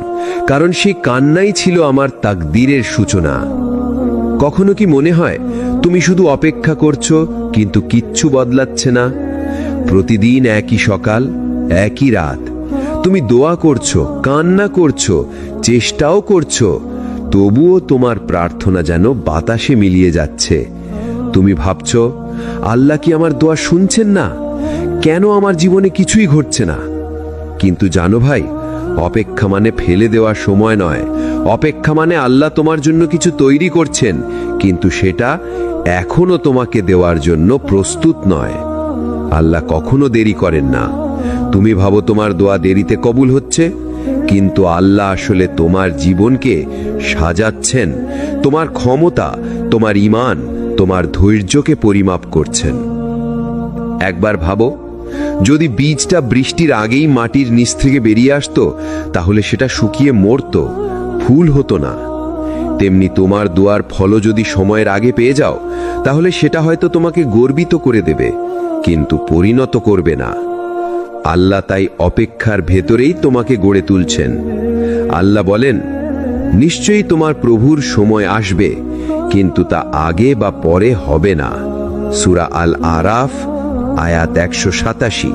কারণ সেই কান্নাই ছিল আমার তাকদীরের সূচনা। কখনো কি মনে হয় তুমি শুধু অপেক্ষা করছো, কিন্তু কিচ্ছু বদলাচ্ছে না? প্রতিদিন একই সকাল, একই রাত, তুমি দোয়া করছো, কান্না করছো, চেষ্টাও করছো, তবুও তোমার প্রার্থনা যেন বাতাসে মিলিয়ে যাচ্ছে। তুমি ভাবছো, আল্লাহ কি আমার দোয়া শুনছেন না? কেন আমার জীবনে কিছুই ঘটছে না? কিন্তু জানো ভাই, অপেক্ষা মানে ফেলে দেওয়ার সময় নয়। অপেক্ষা মানে আল্লাহ তোমার জন্য কিছু তৈরি করছেন, কিন্তু সেটা এখনো তোমাকে দেওয়ার জন্য প্রস্তুত নয়। আল্লাহ কখনো দেরি করেন না। তুমি ভাবো তোমার দোয়া দেরিতে কবুল হচ্ছে, কিন্তু আল্লাহ আসলে তোমার জীবনকে সাজাচ্ছেন, তোমার ক্ষমতা, তোমার ঈমান, তোমার ধৈর্যকে পরিমাপ করছেন। একবার ভাবো, যদি বীজটা বৃষ্টির আগেই মাটির নিচ থেকে বেরিয়ে আসতো, তাহলে সেটা শুকিয়ে মরতো, ফুল হতো না। তেমনি তোমার দোয়ার ফলও যদি সময়ের আগে পেয়ে যাও, তাহলে সেটা হয়তো তোমাকে গর্বিত করে দেবে, কিন্তু পরিণত করবে না। আল্লাহ তাই অপেক্ষার ভেতরেই তোমাকে গড়ে তুলছেন। আল্লাহ বলেন, নিশ্চয়ই তোমার প্রভুর সময় আসবে, কিন্তু তা আগে বা পরে হবে না। সূরা আল আরাফ, আয়াত 187।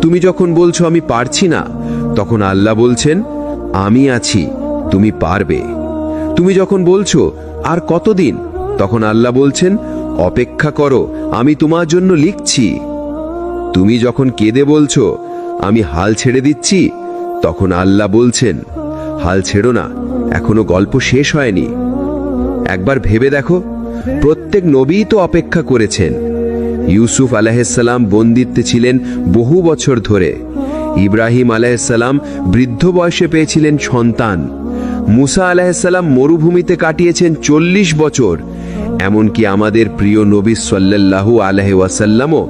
তুমি যখন বলছো আমি পারছি না, তখন আল্লাহ বলছেন, আমি আছি, তুমি পারবে। তুমি যখন বলছো আর কতদিন, তখন আল্লাহ বলছেন, অপেক্ষা করো, আমি তোমার জন্য লিখছি। তুমি যখন কেঁদে বলছো আমি হাল ছেড়ে দিচ্ছি, তখন আল্লাহ বলছেন, হাল ছেড়ো না, এখনো গল্প শেষ হয়নি। একবার ভেবে দেখো, প্রত্যেক নবী তো অপেক্ষা করেছেন। ইউসুফ আলাইহিসসালাম বন্দিত্বে ছিলেন বহু বছর ধরে। ইব্রাহিম আলাইহিসসালাম বৃদ্ধ বয়সে পেয়েছিলেন সন্তান। মুসা আলাইহিসসালাম মরুভূমিতে কাটিয়েছেন 40 বছর। এমনকি আমাদের প্রিয় নবী সাল্লাল্লাহু আলাইহি ওয়াসাল্লামও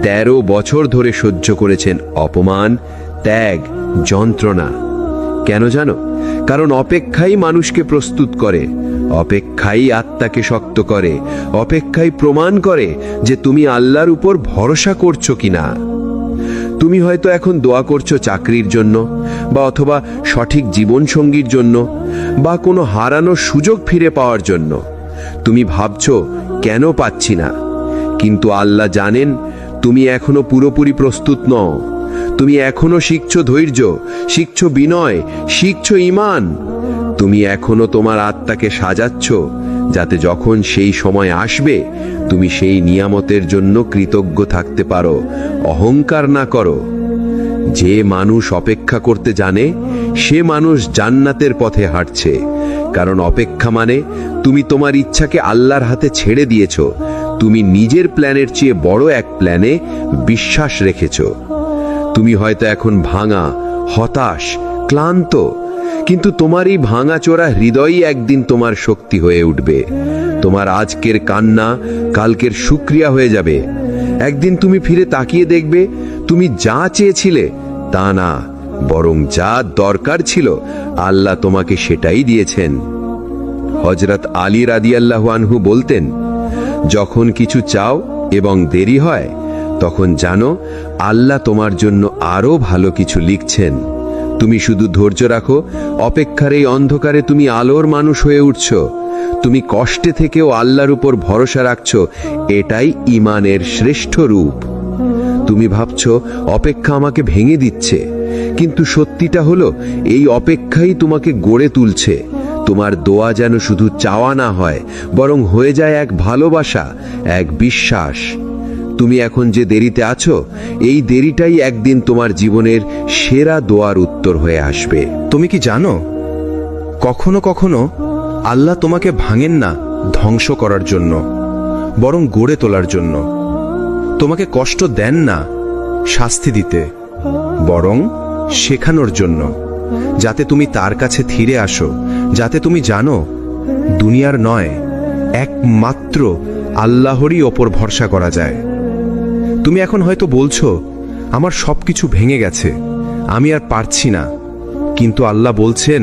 13 বছর ধরে সহ্য করেছেন অপমান, ত্যাগ, যন্ত্রণা। কেন জানো? কারণ অপেক্ষাই মানুষকে প্রস্তুত করে, অপেক্ষাই আত্মাকে শক্ত করে, অপেক্ষাই প্রমাণ করে যে তুমি আল্লাহর উপর ভরসা করছো কিনা। তুমি হয়তো এখন দোয়া করছো চাকরির জন্য, বা অথবা সঠিক জীবনসঙ্গীর জন্য, বা কোনো হারানো সুযোগ ফিরে পাওয়ার জন্য। তুমি ভাবছো কেন পাচ্ছি না, কিন্তু আল্লাহ জানেন তুমি এখনো পুরোপুরি প্রস্তুত নও। তুমি এখনো শিখছো ধৈর্য, শিখছো বিনয়, শিখছো ঈমান। তুমি এখনো তোমার আত্মাকে সাজাচ্ছ, যাতে যখন সেই সময় আসবে তুমি সেই নিয়ামতের জন্য কৃতজ্ঞ থাকতে পারো, অহংকার না করো। যে মানুষ অপেক্ষা করতে জানে, সে মানুষ জান্নাতের পথে হাঁটছে। কারণ অপেক্ষা মানে তুমি তোমার ইচ্ছাকে আল্লাহর হাতে ছেড়ে দিয়েছো। তুমি নিজের প্ল্যানের চেয়ে বড় এক প্ল্যানে বিশ্বাস রেখেছো। তুমি হয়তো এখন ভাঙা, হতাশ, ক্লান্ত, কিন্তু তোমার এই ভাঙাচোরা হৃদয়ই একদিন তোমার শক্তি হয়ে উঠবে। তোমার আজকের কান্না কালকের শুকরিয়া হয়ে যাবে। একদিন তুমি ফিরে তাকিয়ে দেখবে তুমি যা চেয়েছিলে তা না, বরং যা দরকার ছিল আল্লাহ তোমাকে সেটাই দিয়েছেন। হযরত আলী রাদিয়াল্লাহু আনহু বলতেন, যখন কিছু চাও এবং দেরি হয়, তখন জানো আল্লাহ তোমার জন্য আরো ভালো কিছু লিখছেন। তুমি শুধু ধৈর্য রাখো, অপেক্ষার এই অন্ধকারে তুমি আলোর মানুষ হয়ে উঠছো। তুমি কষ্টে থেকেও আল্লাহর উপর ভরসা রাখছো, এটাই ঈমানের শ্রেষ্ঠ রূপ। তুমি ভাবছো অপেক্ষা আমাকে ভেঙে দিচ্ছে, কিন্তু সত্যিটা হলো এই অপেক্ষাই তোমাকে গড়ে তুলছে। তোমার দোয়া যেন শুধু চাওয়া না হয়, বরং হয়ে যায় এক ভালোবাসা, এক বিশ্বাস। তুমি এখন যে দেরিতে আছো, এই দেরিটাই একদিন তোমার জীবনের সেরা দোয়ার উত্তর হয়ে আসবে। তুমি কি জানো, কখনো কখনো আল্লাহ তোমাকে ভাঙেন না ধ্বংস করার জন্য, বরং গড়ে তোলার জন্য। তোমাকে কষ্ট দেন না শাস্তি দিতে, বরং শেখানোর জন্য, যাতে তুমি তার কাছে ফিরে আসো, যাতে তুমি জানো দুনিয়ার নয়, একমাত্র আল্লাহরই ওপর ভরসা করা যায়। তুমি এখন হয়তো বলছো, আমার সবকিছু ভেঙে গেছে, আমি আর পারছি না। কিন্তু আল্লাহ বলছেন,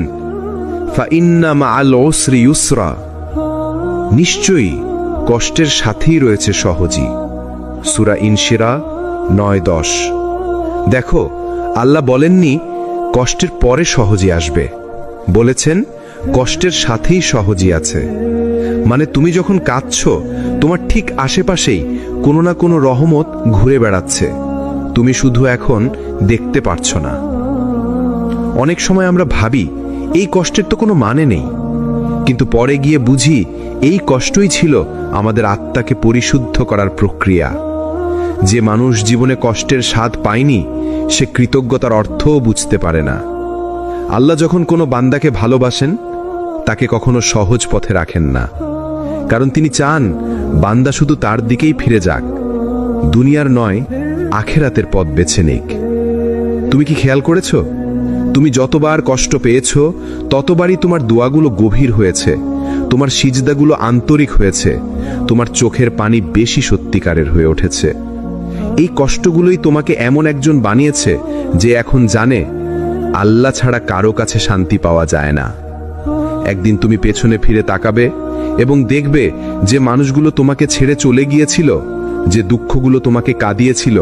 ফাইন্না মাআল উসরি ইউসরা, নিশ্চয়ই কষ্টের সাথেই রয়েছে সহজই। সূরা ইনশিরা 9-10। দেখো, আল্লাহ বলেননি কষ্টের পরে সহজই আসবে। বলেছেন কষ্টের সাথেই সহজই আছে। মানে তুমি যখন কাঁদছো, তোমার ঠিক আশেপাশেই কোনো না কোনো রহমত ঘুরে বেড়াচ্ছে, তুমি শুধু এখন দেখতে পারছো না। অনেক সময় আমরা ভাবি এই কষ্টের তো কোনো মানে নেই, কিন্তু পরে গিয়ে বুঝি এই কষ্টই ছিল আমাদের আত্মাকে পরিশুদ্ধ করার প্রক্রিয়া। যে মানুষ জীবনে কষ্টের স্বাদ পায়নি, সে কৃতজ্ঞতার অর্থও বুঝতে পারে না। আল্লাহ যখন কোনো বান্দাকে ভালোবাসেন, তাকে কখনো সহজ পথে রাখেন না, কারণ তিনি চান বান্দা শুধু তার দিকেই ফিরে যাক, দুনিয়ার নয় আখেরাতের পথ বেছে নিক। তুমি কি খেয়াল করেছো, তুমি যতবার কষ্ট পেয়েছো ততবারই তোমার দোয়াগুলো গভীর হয়েছে, তোমার সিজদাগুলো আন্তরিক হয়েছে, তোমার চোখের পানি বেশি সত্যিকারের হয়ে উঠেছে। এই কষ্টগুলোই তোমাকে এমন একজন বানিয়েছে যে এখন জানে আল্লাহ ছাড়া কারো কাছে শান্তি পাওয়া যায় না। একদিন তুমি পেছনে ফিরে তাকাবে এবং দেখবে যে মানুষগুলো তোমাকে ছেড়ে চলে গিয়েছিল, যে দুঃখগুলো তোমাকে কাঁদিয়েছিল,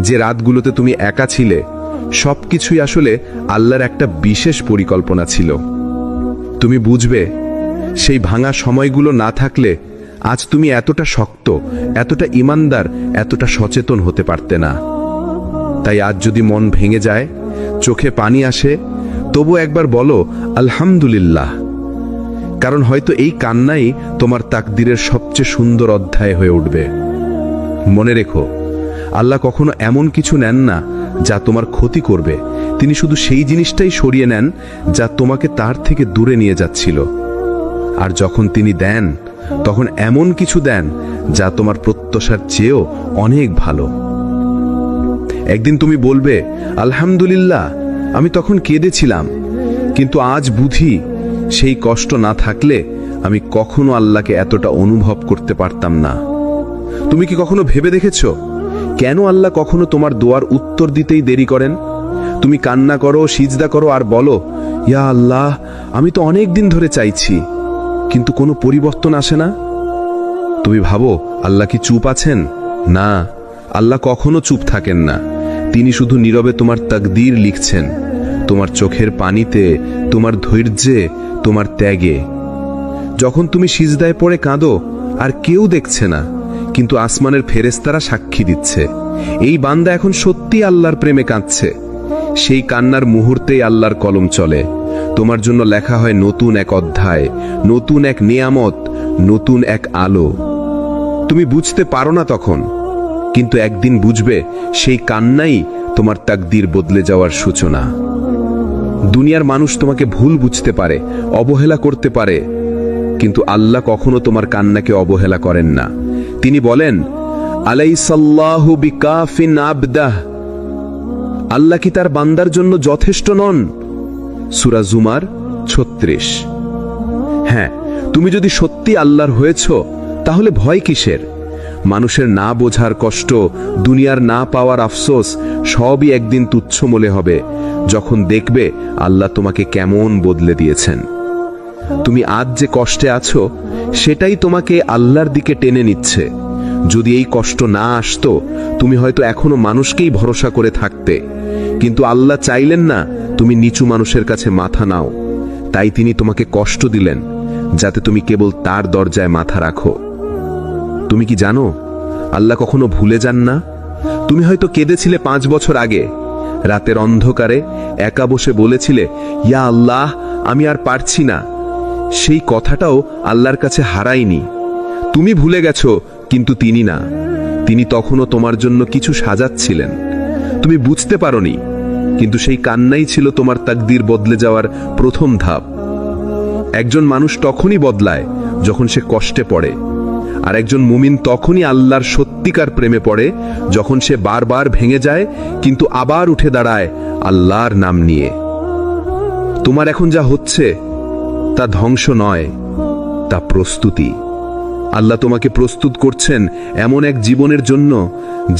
যে রাতগুলোতে তুমি একা ছিলে, সবকিছুই আসলে আল্লাহর একটা বিশেষ পরিকল্পনা ছিল। তুমি বুঝবে সেই ভাঙা সময়গুলো না থাকলে আজ তুমি এতটা শক্ত, এতটা ইমানদার, এতটা সচেতন হতে পারতে না। তাই আজ যদি মন ভেঙে যায়, চোখে পানি আসে, তবু একবার বলো আলহামদুলিল্লাহ, কারণ হয়তো এই কান্নাই তোমার তাকদীরের সবচেয়ে সুন্দর অধ্যায় হয়ে উঠবে। মনে রেখো, আল্লাহ কখনো এমন কিছু নেন না যা তোমার ক্ষতি করবে, তিনি শুধু সেই জিনিসটাই সরিয়ে নেন যা তোমাকে তার থেকে দূরে নিয়ে যাচ্ছিল। আর যখন তিনি দেন, তখন এমন কিছু দেন যা তোমার প্রত্যাশার চেয়েও অনেক ভালো। একদিন তুমি বলবে আলহামদুলিল্লাহ, আমি তখন কেঁদেছিলাম, কিন্তু আজ বুঝি সেই কষ্ট না থাকলে আমি কখনো আল্লাহকে এতটা অনুভব করতে পারতাম না। তুমি কি কখনো ভেবে দেখেছো কেন আল্লাহ কখনো তোমার দোয়ার উত্তর দিতেই দেরি করেন? তুমি কান্না করো, সিজদা করো আর বলো ইয়া আল্লাহ, আমি তো অনেক দিন ধরে চাইছি, কিন্তু কোনো পরিবর্তন আসে না। তুমি ভাবো আল্লাহ কি চুপ আছেন? না, আল্লাহ কখনো চুপ থাকেন না। তিনি শুধু নীরবে তোমার তাকদীর লিখছেন, তোমার চোখের পানিতে, তোমার ধৈর্যে, তোমার ত্যাগে। যখন তুমি সিজদায় পড়ে কাঁদো আর কেউ দেখছে না, কিন্তু আসমানের ফেরেশতারা সাক্ষী দিচ্ছে এই বান্দা এখন সত্যি আল্লাহর প্রেমে কাঁদছে, সেই কান্নার মুহূর্তেই আল্লাহর কলম চলে, তোমার জন্য লেখা হয় নতুন এক অধ্যায়, নতুন এক নিয়ামত, নতুন এক আলো। তুমি বুঝতে পারো না তখন, কিন্তু একদিন বুঝবে সেই কান্নাই তোমার তাকদীর বদলে যাওয়ার সূচনা। দুনিয়ার মানুষ তোমাকে ভুল বুঝতে পারে, অবহেলা করতে পারে, কিন্তু আল্লাহ কখনো তোমার কান্নাকে অবহেলা করেন না। তিনি বলেন আলাইসাল্লাহু বিকাফিন আবদাহ, আল্লাহ কি তার বান্দার জন্য যথেষ্ট নন? সূরা জুমার 36। হ্যাঁ, তুমি যদি সত্যি আল্লাহর হয়েছ, তাহলে ভয় কিসের? মানুষের না বোঝার কষ্ট, দুনিয়ার না পাওয়ার আফসোস সবই একদিন তুচ্ছ মনে হবে যখন দেখবে আল্লাহ তোমাকে কেমন বদলে দিয়েছেন। তুমি আজ যে কষ্টে আছো, সেটাই তোমাকে আল্লাহর দিকে টেনে নিচ্ছে। যদি এই কষ্ট না আসতো, তুমি হয়তো এখনো মানুষকেই ভরসা করে থাকতে, কিন্তু আল্লাহ চাইলেন না তুমি নিচু মানুষের কাছে মাথা নাও। তাই তিনি তোমাকে কষ্ট দিলেন যাতে তুমি কেবল তার দরজায় মাথা রাখো। তুমি কি জানো আল্লাহ কখনো ভুলে যান না? তুমি হয়তো কেঁদেছিলে 5 বছর আগে, রাতের অন্ধকারে একা বসে বলেছিলে ইয়া আল্লাহ, আমি আর পারছি না। সেই কথাটাও আল্লাহর কাছে হারায়নি। তুমি ভুলে গেছো, কিন্তু তিনি না। তিনি তখনও তোমার জন্য কিছু সাজাচ্ছিলেন, তুমি বুঝতে পারোনি, কিন্তু সেই কান্নাই ছিল তোমার তাকদীর বদলে যাওয়ার প্রথম ধাপ। একজন মানুষ তখনই বদলায় যখন সে কষ্টে পড়ে, আর একজন মুমিন তখনই আল্লাহর সত্যিকার প্রেমে পড়ে যখন সে বারবার ভেঙে যায় কিন্তু আবার উঠে দাঁড়ায় আল্লাহর নাম নিয়ে। তোমার এখন যা হচ্ছে তা ধ্বংস নয়, তা প্রস্তুতি। আল্লাহ তোমাকে প্রস্তুত করছেন এমন এক জীবনের জন্য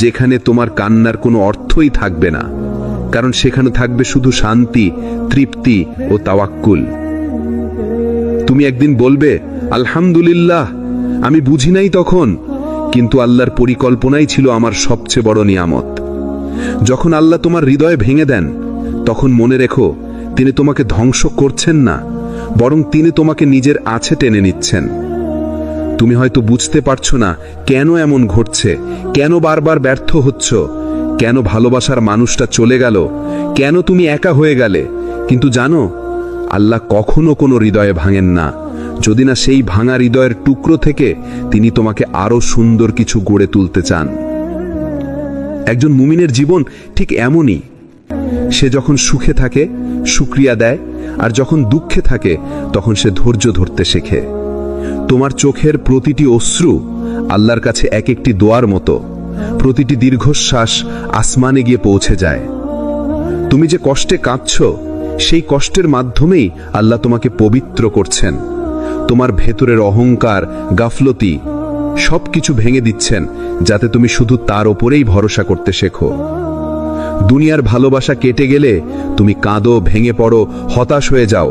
যেখানে তোমার কান্নার কোনো অর্থই থাকবে না, কারণ সেখানে থাকবে শুধু শান্তি, তৃপ্তি ও তাওয়াক্কুল। তুমি একদিন বলবে আলহামদুলিল্লাহ, আমি বুঝি নাই তখন, কিন্তু আল্লাহর পরিকল্পনাই ছিল আমার সবচেয়ে বড় নিয়ামত। যখন আল্লাহ তোমার হৃদয় ভেঙে দেন, তখন মনে রেখো তিনি তোমাকে ধ্বংস করছেন না, বরং তিনি তোমাকে নিজের আছে টেনে নিচ্ছেন। তুমি হয়তো বুঝতে পারছো না কেন এমন ঘটছে, কেন বারবার ব্যর্থ হচ্ছ, কেন ভালোবাসার মানুষটা চলে গেল, কেন তুমি একা হয়ে গেলে। কিন্তু জানো, আল্লাহ কখনো কোনো হৃদয়ে ভাঙেন না, যদি না সেই ভাঙা হৃদয়ের টুকরো থেকে তিনি তোমাকে আরো সুন্দর কিছু গড়ে তুলতে চান। একজন মুমিনের জীবন ঠিক এমনই। সে যখন সুখে থাকে শুকরিয়া দেয়, আর যখন দুঃখে থাকে তখন সে ধৈর্য ধরতে শেখে। তোমার চোখের প্রতিটি অশ্রু আল্লাহর কাছে এক একটি দোয়ার মতো, প্রতিটি দীর্ঘশ্বাস আসমানে গিয়ে পৌঁছে যায়। তুমি যে কষ্টে কাঁদছ, সেই কষ্টের মাধ্যমেই আল্লাহ তোমাকে পবিত্র করছেন। তোমার ভেতরের অহংকার, গাফলতি সবকিছু ভেঙে দিচ্ছেন, যাতে তুমি শুধু তার ওপরেই ভরসা করতে শেখো। দুনিয়ার ভালোবাসা কেটে গেলে তুমি কাঁদো, ভেঙে পড়ো, হতাশ হয়ে যাও,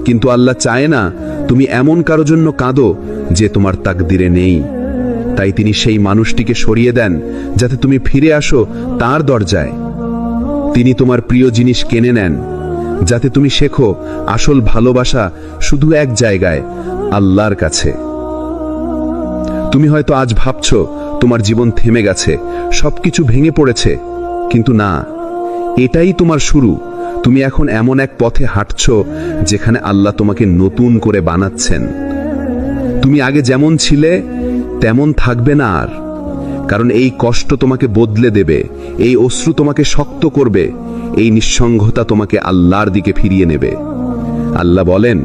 কিন্তু আল্লাহ চায় না তুমি এমন কারো জন্য কাঁদো যে তোমার তাকদিরে নেই। তাই তিনি সেই মানুষটিকে সরিয়ে দেন, যাতে তুমি ফিরে আসো তার দরজায়। তিনি তোমার প্রিয় জিনিস কেনে নেন, যাতে তুমি শেখো আসল ভালোবাসা শুধু এক জায়গায়, আল্লাহর কাছে। তুমি হয়তো আজ ভাবছো তোমার জীবন থেমে গেছে, সবকিছু ভেঙে পড়েছে, কিন্তু না, এটাই তোমার শুরু। তুমি এখন এমন এক পথে হাঁটছো যেখানে আল্লাহ তোমাকে নতুন করে বানাচ্ছেন। তুমি আগে যেমন ছিলে তেমন থাকবে না আর, কারণ এই কষ্ট তোমাকে বদলে দেবে, এই অশ্রু তোমাকে শক্ত করবে, এই নিঃসঙ্গতা তোমাকে আল্লাহর দিকে ফিরিয়ে নেবে। আল্লাহ বলেন,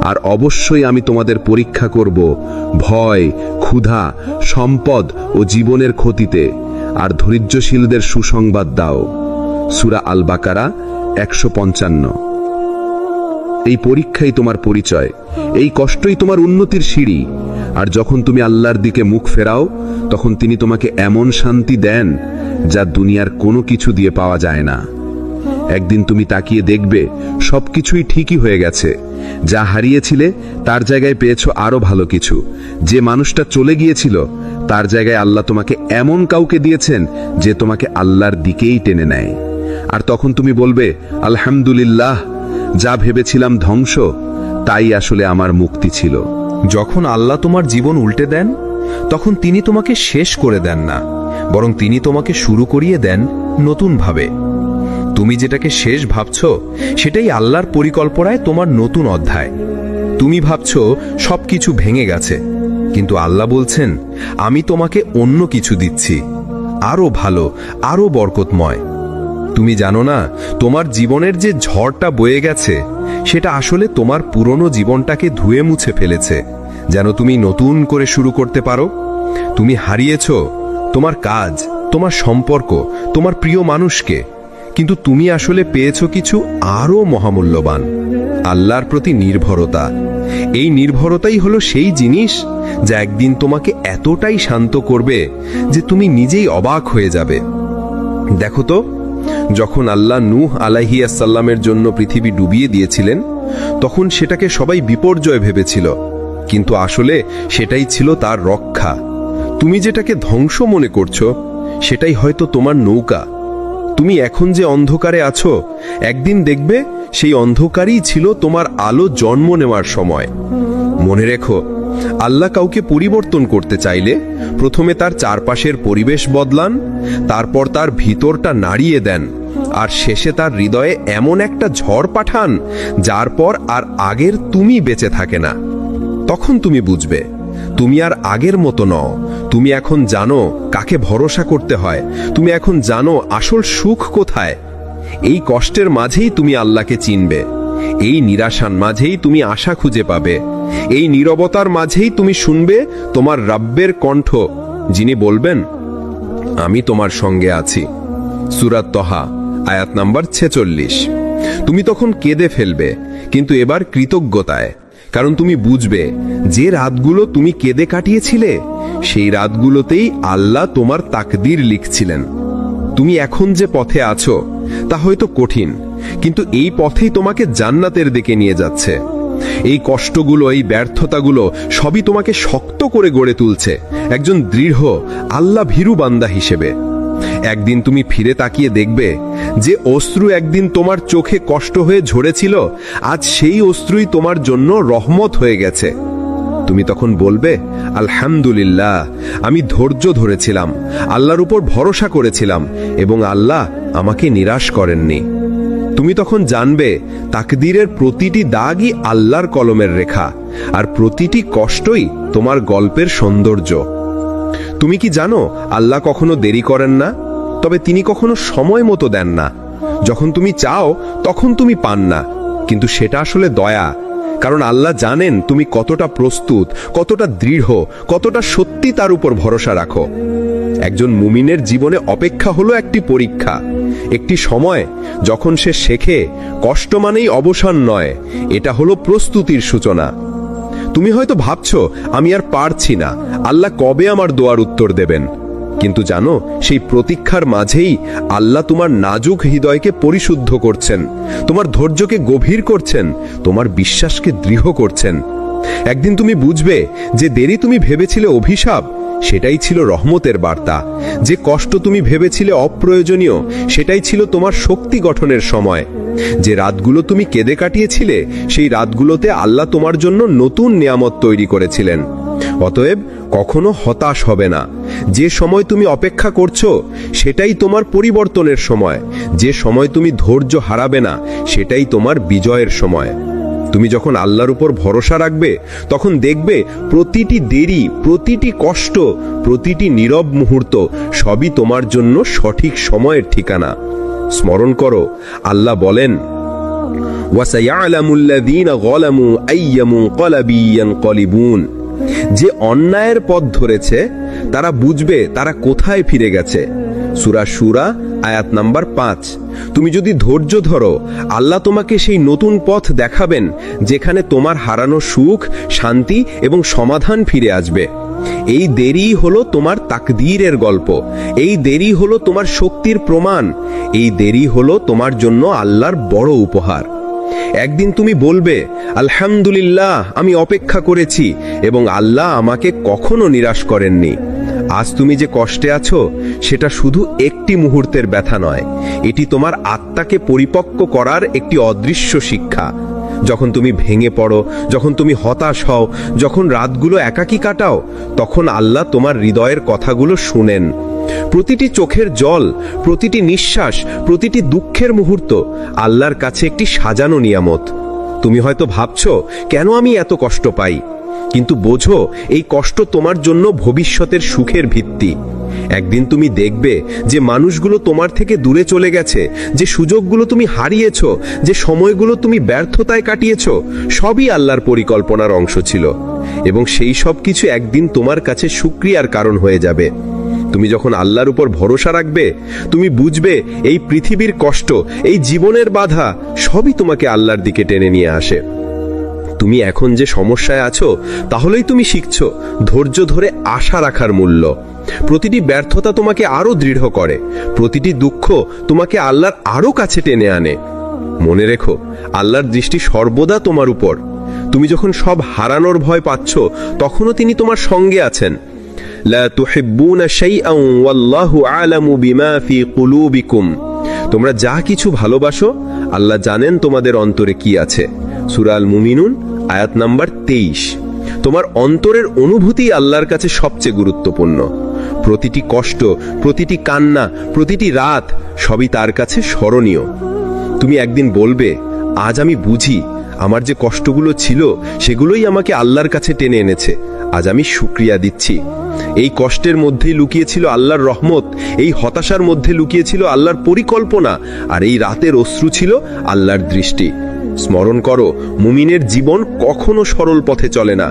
আর অবশ্যই আমি তোমাদের পরীক্ষা করব ভয়, ক্ষুধা, সম্পদ ও জীবনের ক্ষতিতে, আর ধৈর্যশীলদের সুসংবাদ দাও। সূরা আল বাকারা 155। এই পরীক্ষাই তোমার পরিচয়, এই কষ্টই তোমার উন্নতির সিঁড়ি। আর যখন তুমি আল্লাহর দিকে মুখ ফেরাও, তখন তিনি তোমাকে এমন শান্তি দেন যা দুনিয়ার কোনো কিছু দিয়ে পাওয়া যায় না। একদিন তুমি তাকিয়ে দেখবে সবকিছুই ঠিকই হয়ে গেছে, যা হারিয়েছিলে তার জায়গায় পেয়েছো আরো ভালো কিছু। যে মানুষটা চলে গিয়েছিল তার জায়গায় আল্লাহ তোমাকে এমন কাউকে দিয়েছেন যে তোমাকে আল্লাহর দিকেই টেনে নেয়। আর তখন তুমি বলবে, আলহামদুলিল্লাহ, যা ভেবেছিলাম ধ্বংস তাই আসলে আমার মুক্তি ছিল। যখন আল্লাহ তোমার জীবন উল্টে দেন, তখন তিনি তোমাকে শেষ করে দেন না, বরং তিনি তোমাকে শুরু করিয়ে দেন নতুনভাবে। তুমি যেটাকে শেষ ভাবছো, সেটাই আল্লাহর পরিকল্পনায় তোমার নতুন অধ্যায়। তুমি ভাবছো সবকিছু ভেঙে গেছে, কিন্তু আল্লাহ বলছেন, আমি তোমাকে অন্য কিছু দিচ্ছি, আরো ভালো, আরো বরকতময়। তুমি জানো না, তোমার জীবনের যে ঝড়টা বয়ে গেছে, সেটা আসলে তোমার পুরনো জীবনটাকে ধুয়ে মুছে ফেলেছে, যেন তুমি নতুন করে শুরু করতে পারো। তুমি হারিয়েছো তোমার কাজ, তোমার সম্পর্ক, তোমার প্রিয় মানুষকে, কিন্তু তুমি আসলে পেয়েছো কিছু আরো মহামূল্যবান, আল্লাহর প্রতি নির্ভরতা। এই নির্ভরতাই হলো সেই জিনিস যা একদিন তোমাকে এতটাই শান্ত করবে যে তুমি নিজেই অবাক হয়ে যাবে। দেখো তো, যখন আল্লাহ নূহ আলাইহিস সালামের জন্য পৃথিবী ডুবিয়ে দিয়েছিলেন, তখন সেটাকে সবাই বিপর্যয় ভেবেছিল, কিন্তু আসলে সেটাই ছিল তার রক্ষা। তুমি যেটাকে ধ্বংস মনে করছো, সেটাই হয়তো তোমার নৌকা। তুমি এখন যে অন্ধকারে আছো, একদিন দেখবে সেই অন্ধকারই ছিল তোমার আলো জন্ম নেওয়ার সময়। মনে রেখো, আল্লাহ কাউকে পরিবর্তন করতে চাইলে প্রথমে তার চারপাশের পরিবেশ বদলান, তারপর তার ভিতরটা নাড়িয়ে দেন, আর শেষে তার হৃদয়ে এমন একটা ঝড় পাঠান যার পর আর আগের তুমি বেঁচে থাকে না। তখন তুমি বুঝবে তুমি আর আগের মতো নও। তুমি এখন জানো কাকে ভরসা করতে হয়, তুমি এখন জানো আসল সুখ কোথায়। এই কষ্টের মাঝেই তুমি আল্লাহকে চিনবে, এই নিরাশার মাঝেই তুমি আশা খুঁজে পাবে, এই নীরবতার মাঝেই তুমি শুনবে তোমার রাব্বের কণ্ঠ, যিনি বলবেন, আমি তোমার সঙ্গে আছি। সূরা তহা আয়াত নাম্বার 46। তুমি তখন কেঁদে ফেলবে, কিন্তু এবার কৃতজ্ঞতায়, কারণ তুমি বুঝবে যে রাতগুলো তুমি কেঁদে কাটিয়েছিলে, সেই রাতগুলোতেই আল্লাহ তোমার তাকদীর লিখছিলেন। তুমি এখন যে পথে আছো তা হয়তো কঠিন, কিন্তু এই পথেই তোমাকে জান্নাতের দিকে নিয়ে যাচ্ছে। এই কষ্টগুলো, এই ব্যর্থতাগুলো সবই তোমাকে শক্ত করে গড়ে তুলছে একজন দৃঢ় আল্লাহ ভীরু বান্দা হিসেবে। একদিন তুমি ফিরে তাকিয়ে দেখবে যে অশ্রু একদিন তোমার চোখে কষ্ট হয়ে ঝরেছিল, আজ সেই অশ্রুই তোমার জন্য রহমত হয়ে গেছে। তুমি তখন বলবে, আলহামদুলিল্লাহ, আমি ধৈর্য ধরেছিলাম, আল্লাহর উপর ভরসা করেছিলাম এবং আল্লাহ আমাকে নিরাশ করেননি। তুমি তখন জানবে তাকদীরের প্রতিটি দাগই আল্লাহর কলমের রেখা, আর প্রতিটি কষ্টই তোমার গল্পের সৌন্দর্য। তুমি কি জানো আল্লাহ কখনো দেরি করেন না, তবে তিনি কখনো সময় মতো দেন না। যখন তুমি চাও তখন তুমি পান না, কিন্তু সেটা আসলে দয়া, কারণ আল্লাহ জানেন তুমি কতটা প্রস্তুত, কতটা দৃঢ়, কতটা সত্যি তার উপর ভরসা রাখো। একজন মুমিনের জীবনে অপেক্ষা হলো একটি পরীক্ষা, একটি সময় যখন সে শেখে কষ্ট মানেই অবসান নয়, এটা হলো প্রস্তুতির সূচনা। তুমি হয়তো ভাবছো আমি আর পারছি না, আল্লাহ কবে আমার দোয়ার উত্তর দেবেন। কিন্তু জানো, সেই প্রতীক্ষার মাঝেই আল্লাহ তোমার নাজুক হৃদয়কে পরিশুদ্ধ করছেন, তোমার ধৈর্যকে গভীর করছেন, তোমার বিশ্বাসকে দৃঢ় করছেন। একদিন তুমি বুঝবে যে দেরি তুমি ভেবেছিলে অভিশাপ, সেটাই ছিল রহমতের বার্তা। যে কষ্ট তুমি ভেবেছিলে অপ্রয়োজনীয়, সেটাই ছিল তোমার শক্তি গঠনের সময়। যে রাতগুলো তুমি কেঁদে কাটিয়েছিলে, সেই রাতগুলোতে আল্লাহ তোমার জন্য নতুন নিয়ামত তৈরি করেছিলেন। অতএব কখনো হতাশ হবে না। যে সময় তুমি অপেক্ষা করছো, সেটাই তোমার পরিবর্তনের সময়। যে সময় তুমি ধৈর্য হারাবে না, সেটাই তোমার বিজয়ের সময়। তুমি যখন আল্লাহর উপর ভরসা রাখবে, তখন দেখবে প্রতিটি দেরি, প্রতিটি কষ্ট, প্রতিটি নীরব মুহূর্ত সবই তোমার জন্য সঠিক সময়ের ঠিকানা। স্মরণ করো, আল্লাহ বলেন, ওয়াসায়ালামুল্লাযীনা যালামু আইয়া মুনকালাবি ইয়ানকালিবুন। যে অন্যায়ের পথ ধরেছে তারা বুঝবে তারা কোথায় ফিরে গেছে। সূরা শুরা আয়াত নাম্বার 5। তুমি যদি ধৈর্য ধরো, আল্লাহ তোমাকে সেই নতুন পথ দেখাবেন যেখানে তোমার হারানো সুখ, শান্তি এবং সমাধান ফিরে আসবে। এই দেরি হলো তোমার তাকদীরের গল্প, এই দেরি হলো তোমার শক্তির প্রমাণ, এই দেরি হলো তোমার জন্য আল্লাহর বড় উপহার। একদিন তুমি বলবে, আলহামদুলিল্লাহ, আমি অপেক্ষা করেছি এবং আল্লাহ আমাকে কখনো নিরাশ করেননি। আজ তুমি যে কষ্টে আছো, সেটা শুধু একটি মুহূর্তের ব্যথা নয়, এটি তোমার আত্মাকে পরিপক্ক করার একটি অদৃশ্য শিক্ষা। যখন তুমি ভেঙে পড়ো, যখন তুমি হতাশ হও, যখন রাতগুলো একাকী কাটাও, তখন আল্লাহ তোমার হৃদয়ের কথাগুলো শুনেন। প্রতিটি চোখের জল, প্রতিটি নিঃশ্বাস, প্রতিটি দুঃখের মুহূর্ত আল্লাহর কাছে একটি সাজানো নিয়ামত। তুমি হয়তো ভাবছো, কেন আমি এত কষ্ট পাই? কিন্তু বোঝো, এই কষ্ট তোমার জন্য ভবিষ্যতের সুখের ভিত্তি। একদিন তুমি দেখবে যে মানুষগুলো তোমার থেকে দূরে চলে গেছে, যে সুযোগগুলো তুমি হারিয়েছ, যে সময়গুলো তুমি ব্যর্থতায় কাটিয়েছ, সবই আল্লাহর পরিকল্পনার অংশ ছিল, এবং সেই সব কিছু একদিন তোমার কাছে শুকরিয়ার কারণ হয়ে যাবে। তুমি যখন আল্লাহর উপর ভরসা রাখবে, তুমি বুঝবে এই পৃথিবীর কষ্ট, এই জীবনের বাধা সবই তোমাকে আল্লাহর দিকে টেনে নিয়ে আসে। তুমি এখন যে সমস্যায় আছো, তাহলেই তুমি শিখছো ধৈর্য ধরে আশা রাখার মূল্য। প্রতিটি ব্যর্থতা তোমাকে আরো দৃঢ় করে, প্রতিটি দুঃখ তোমাকে আল্লাহর আরো কাছে টেনে আনে। মনে রেখো, আল্লাহর দৃষ্টি সর্বদা তোমার উপর। তুমি যখন সব হারানোর ভয় পাচ্ছ, তখনও তিনি তোমার সঙ্গে আছেন। লা তুহিব্বুনা শাইআন ওয়াল্লাহু আ'লামু বিমা ফি কুলুবিকুম। তোমরা যা কিছু ভালোবাসো, আল্লাহ জানেন তোমাদের অন্তরে কি আছে। সূরা আল মুমিনুন আয়াত নাম্বার 23। তোমার অন্তরের অনুভূতি আল্লাহর কাছে সবচেয়ে গুরুত্বপূর্ণ। প্রতিটি কষ্ট, প্রতিটি কান্না, প্রতিটি রাত সবই তার কাছে স্মরণীয়। তুমি একদিন বলবে, আজ আমি বুঝি আমার যে কষ্টগুলো ছিল, সেগুলোই আমাকে আল্লাহর কাছে টেনে এনেছে। আজ আমি শুকরিয়া দিচ্ছি। এই কষ্টের মধ্যেই লুকিয়েছিল আল্লাহর রহমত, এই হতাশার মধ্যে লুকিয়েছিল আল্লাহর পরিকল্পনা, আর এই রাতের অশ্রু ছিল আল্লাহর দৃষ্টি। স্মরণ করো, মুমিনের জীবন কখনো সরল পথে চলে না।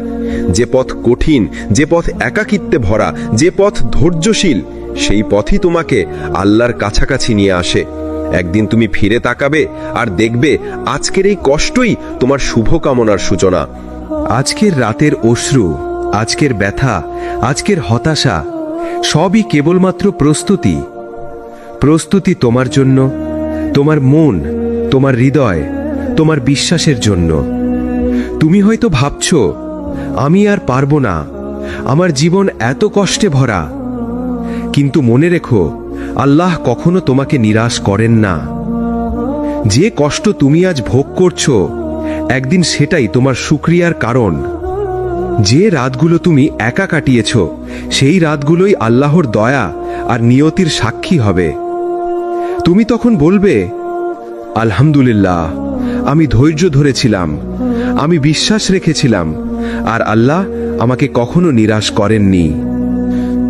যে পথ কঠিন, যে পথ একাকিত্বে ভরা, যে পথ ধৈর্যশীল, সেই পথই তোমাকে আল্লাহর কাছাকাছি নিয়ে আসে। একদিন তুমি ফিরে তাকাবে আর দেখবে আজকের এই কষ্টই তোমার শুভকামনার সূচনা। আজকের রাতের অশ্রু, আজকের ব্যথা, আজকের হতাশা সবই কেবলমাত্র প্রস্তুতি। প্রস্তুতি তোমার জন্য, তোমার মন, তোমার হৃদয়, তোমার বিশ্বাসের জন্য। তুমি হয়তো ভাবছো, আমি আর পারবো না, আমার জীবন এত কষ্টে ভরা। কিন্তু মনে রেখো, আল্লাহ কখনো তোমাকে নিরাশ করেন না। যে কষ্ট তুমি আজ ভোগ করছো, একদিন সেটাই তোমার শুকরিয়ার কারণ। যে রাতগুলো তুমি একা কাটিয়েছ, সেই রাতগুলোই আল্লাহর দয়া আর নিয়তির সাক্ষী হবে। তুমি তখন বলবে, আলহামদুলিল্লাহ, আমি ধৈর্য ধরেছিলাম, আমি বিশ্বাস রেখেছিলাম, আর আল্লাহ আমাকে কখনো নিরাশ করেননি।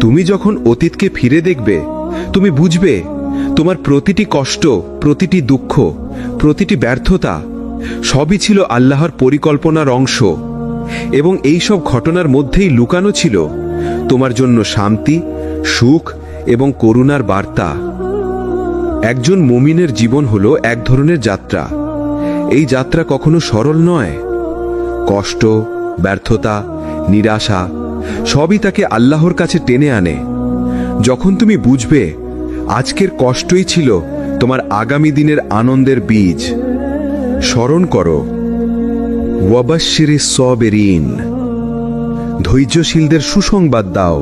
তুমি যখন অতীতকে ফিরে দেখবে, তুমি বুঝবে তোমার প্রতিটি কষ্ট, প্রতিটি দুঃখ, প্রতিটি ব্যর্থতা সবই ছিল আল্লাহর পরিকল্পনার অংশ, এবং এই সব ঘটনার মধ্যেই লুকানো ছিল তোমার জন্য শান্তি, সুখ এবং করুণার বার্তা। একজন মুমিনের জীবন হলো এক ধরনের যাত্রা। এই যাত্রা কখনো সরল নয়। কষ্ট, ব্যর্থতা, নিরাশা সবই তাকে আল্লাহর কাছে টেনে আনে। যখন তুমি বুঝবে আজকের কষ্টই ছিল তোমার আগামী দিনের আনন্দের বীজ, স্মরণ করো, ওয়াবাশশিরিস সাবিরিন, ধৈর্যশীলদের সুসংবাদ দাও।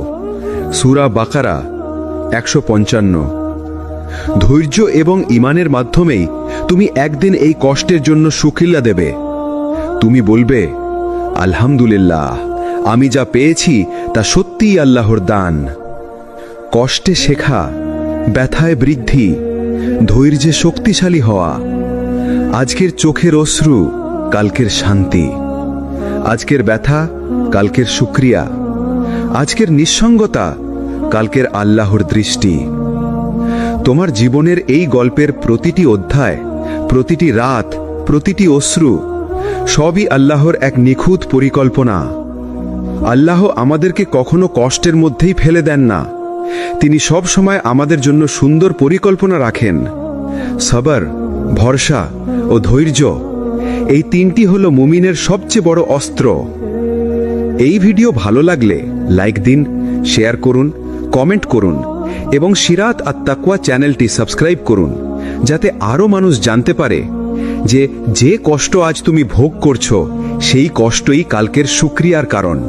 সূরা বাকারা 155। ধৈর্য এবং ঈমানের মাধ্যমেই তুমি একদিন এই কষ্টের জন্য শুকরিয়া দেবে। তুমি বলবে, আলহামদুলিল্লাহ, আমি যা পেয়েছি তা সত্যিই আল্লাহর দান। কষ্টে শেখা, ব্যথায় বৃদ্ধি, ধৈর্যে শক্তিশালী হওয়া। আজকের চোখের অশ্রু, কালকের শান্তি। আজকের ব্যথা, কালকের শুকরিয়া। আজকের নিঃসঙ্গতা, কালকের আল্লাহর দৃষ্টি। তোমার জীবনের এই গল্পের প্রতিটি অধ্যায়, প্রতিটি রাত, প্রতিটি অশ্রু সবই আল্লাহর এক নিখুঁত পরিকল্পনা। আল্লাহ আমাদেরকে কখনো কষ্টের মধ্যেই ফেলে দেন না। তিনি সব সময় আমাদের জন্য সুন্দর পরিকল্পনা রাখেন। সবর, ভরসা ও ধৈর্য, এই তিনটি হলো মুমিনের সবচেয়ে বড় অস্ত্র। এই ভিডিও ভালো লাগলে লাইক দিন, শেয়ার করুন, কমেন্ট করুন এবং সিরাত আত তাকওয়া চ্যানেলটি সাবস্ক্রাইব করুন, যাতে আরও মানুষ জানতে পারে যে কষ্ট আজ তুমি ভোগ করছো, সেই কষ্টই কালকের শুকরিয়ার কারণ।